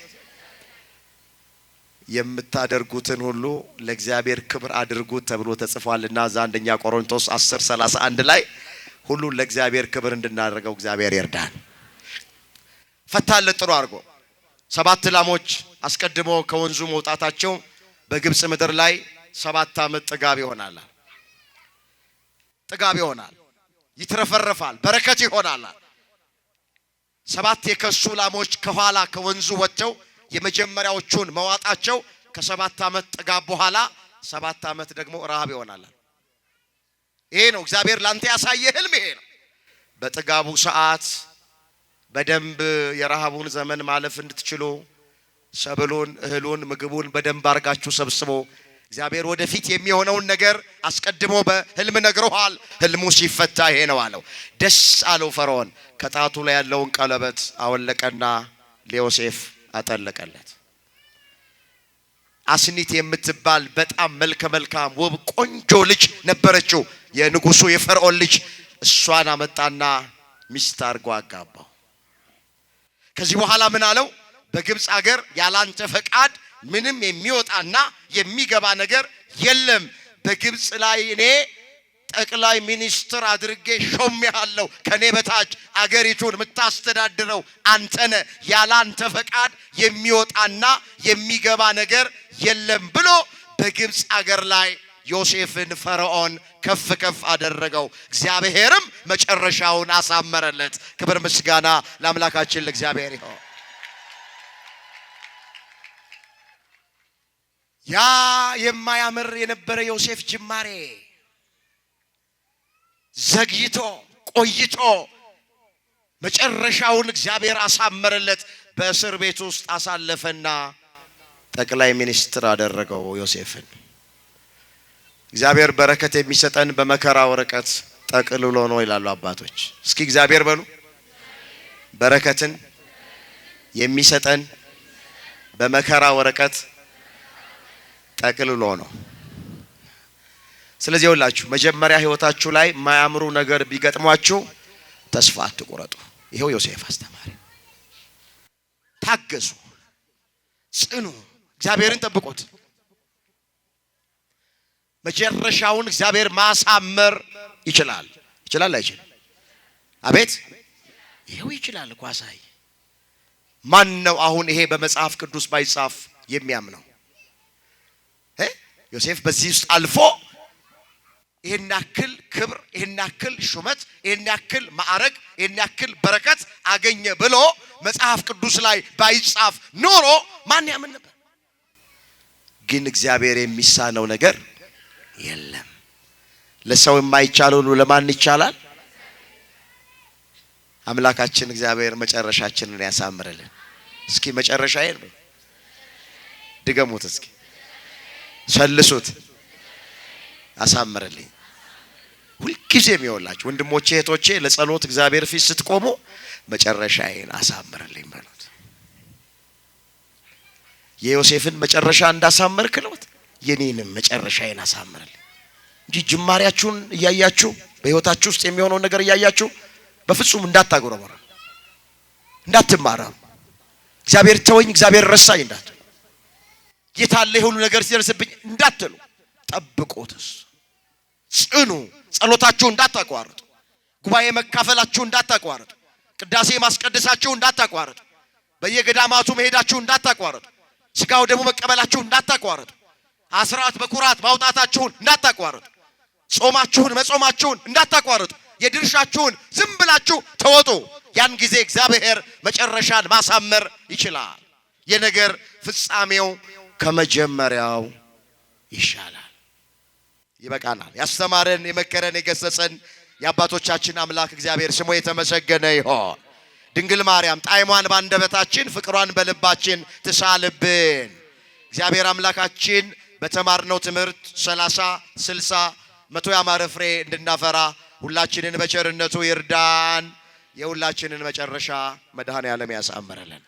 የምታደርጉትን ሁሉ ለእግዚአብሔር ክብር አድርጉት ተብሎ ተጽፏልና እዛ አንደኛ ቆሮንቶስ 10:31 ላይ ሁሉ ለእግዚአብሔር ክብር እንድናደርገው እግዚአብሔር ይርዳን። ፈታለት ጥሩ አድርጎ 7 ላሞች አስቀድሞ ከወንዙ መውጣታቸው በግብጽ ምድር ላይ 7 ዓመት ጥጋብ ይሆናል። ጥጋብ ይሆናል፣ ይትረፈረፋል፣ በረከት ይሆናል። 7 የከሱ ላሞች ከኋላ ከወንዙ ወጥተው የመጀመሪያዎቹን መዋጣቸው ከ7 ዓመት ጥጋብ በኋላ 7 ዓመት ደግሞ ረሃብ ይሆናል። ይሄ ነው እግዚአብሔር ላንተ ያሳየ ህልም። ይሄ ነው በጥጋቡ ሰዓት በደንብ የረሃቡን ዘመን ማለፍ እንድትችሉ ሰብሉን፣ እህሉን፣ ምግቡን በደንብ አርጋችሁ ሰብስቦ እግዚአብሔር ወደፊት የሚሆነውን ነገር አስቀድሞ በህልም ነግሮሃል። ህልሙ ሲፈታ ይሄ ነው አለው። ደስ አለው ፈርዖን። ከጣቱ ላይ ያለውን ቀለበት አወለቀና ለዮሴፍ አጠለቀለት። አስኒት የምትባል በጣም መልከ መልካም ውብ ቆንጆ ልጅ ነበረችው፣ የንጉሱ የፈርዖን ልጅ። እሷን አመጣና ሚስት አድርጎ አጋባው። ከዚህ በኋላ ምን አለው? በግብጽ ሀገር ያላንተ ፈቃድ ምንም የሚወጣና የሚገባ ነገር የለም። በግብጽ ላይ እኔ ጠቅላይ ሚኒስትር አድርጌ ሾሜሃለሁ። ከኔ በታች አገሪቱን የምታስተዳድረው አንተነ። ያላንተ ፈቃድ የሚወጣና የሚገባ ነገር የለም ብሎ በግብጽ አገር ላይ ዮሴፍን ፈርዖን ከፍ ከፍ አደረገው። እግዚአብሔርም መጨረሻውን አሳመረለት። ክብር ምስጋና ለአምላካችን ለእግዚአብሔር ይሁን። ያ የማያምር የነበረ ዮሴፍ ጅማሬ ዘግይቶ ቆይቶ መጨረሻውን እግዚአብሔር አሳመረለት። በእስር ቤት ውስጥ አሳለፈና ጠቅላይ ሚኒስትር አደረገው ዮሴፍን። እግዚአብሔር በረከት የሚሰጠን በመከራ ወረቀት ጠቅልሎ ነው ይላሉ አባቶች። እስኪ እግዚአብሔር በሉ። በረከትን የሚሰጠን በመከራ ወረቀት ጠቅልሎ ነው። ስለዚህ ሁላችሁ መጀመሪያ ህይወታችሁ ላይ ማያምሩ ነገር ቢገጥሟችሁ ተስፋ አትቁረጡ። ይሄው ዮሴፍ አስተማሪ። ታገሱ፣ ጽኑ፣ እግዚአብሔርን ጠብቁት። መጨረሻውን እግዚአብሔር ማሳመር ይችላል። ይችላል አይችልም? አቤት ይሄው ይችላል እኮ አሳይ። ማን ነው አሁን ይሄ በመጽሐፍ ቅዱስ ባይጻፍ የሚያምነው? ዮሴፍ በዚህ ውስጥ አልፎ ይሄን ያክል ክብር፣ ይሄን ያክል ሹመት፣ ይሄን ያክል ማዕረግ፣ ይሄን ያክል በረከት አገኘ ብሎ መጽሐፍ ቅዱስ ላይ ባይጻፍ ኖሮ ማን ያምን ነበር? ግን እግዚአብሔር የሚሳነው ነገር የለም። ለሰው የማይቻለው ሁሉ ለማን ይቻላል? አምላካችን እግዚአብሔር መጨረሻችንን ያሳምርልን። እስኪ መጨረሻዬን ድገሙት፣ እስኪ ሰልሱት፣ አሳምርልኝ። ሁልጊዜም ይወላችሁ ወንድሞቼ እህቶቼ፣ ለጸሎት እግዚአብሔር ፊት ስትቆሙ መጨረሻዬን አሳምርልኝ በሉት። የዮሴፍን መጨረሻ እንዳሳመርክለት የኔንም መጨረሻዬን አሳምርልኝ እንጂ ጅማሬያችሁን እያያችሁ በህይወታችሁ ውስጥ የሚሆነው ነገር እያያችሁ በፍጹም እንዳታጎረመሩ፣ እንዳትማረሩ፣ እግዚአብሔር ተወኝ፣ እግዚአብሔር ረሳኝ እንዳትሉ፣ የታለ ሁሉ ነገር ሲደርስብኝ እንዳትሉ፣ ጠብቁትስ፣ ጽኑ፣ ጸሎታችሁ እንዳታቋርጡ፣ ጉባኤ መካፈላችሁ እንዳታቋርጡ፣ ቅዳሴ ማስቀደሳችሁ እንዳታቋርጡ፣ በየገዳማቱ መሄዳችሁ እንዳታቋርጡ፣ ስጋው ደግሞ መቀበላችሁ እንዳታቋርጡ፣ አስራት በኩራት ማውጣታችሁን እንዳታቋርጡ፣ ጾማችሁን መጾማችሁን እንዳታቋርጡ፣ የድርሻችሁን ዝም ብላችሁ ተወጡ። ያን ጊዜ እግዚአብሔር መጨረሻን ማሳመር ይችላል። የነገር ፍጻሜው ከመጀመሪያው ይሻላል። ይበቃናል። ያስተማረን የመከረን የገሰጸን የአባቶቻችን አምላክ እግዚአብሔር ስሙ የተመሰገነ ይሁን። ድንግል ማርያም ጣዕሟን ባንደበታችን ፍቅሯን በልባችን ትሳልብን። እግዚአብሔር አምላካችን በተማርነው ትምህርት 30፣ 60፣ 100 ያማረ ፍሬ እንድናፈራ ሁላችንን በቸርነቱ ይርዳን። የሁላችንን መጨረሻ መድኃኔዓለም ያሳምረልን።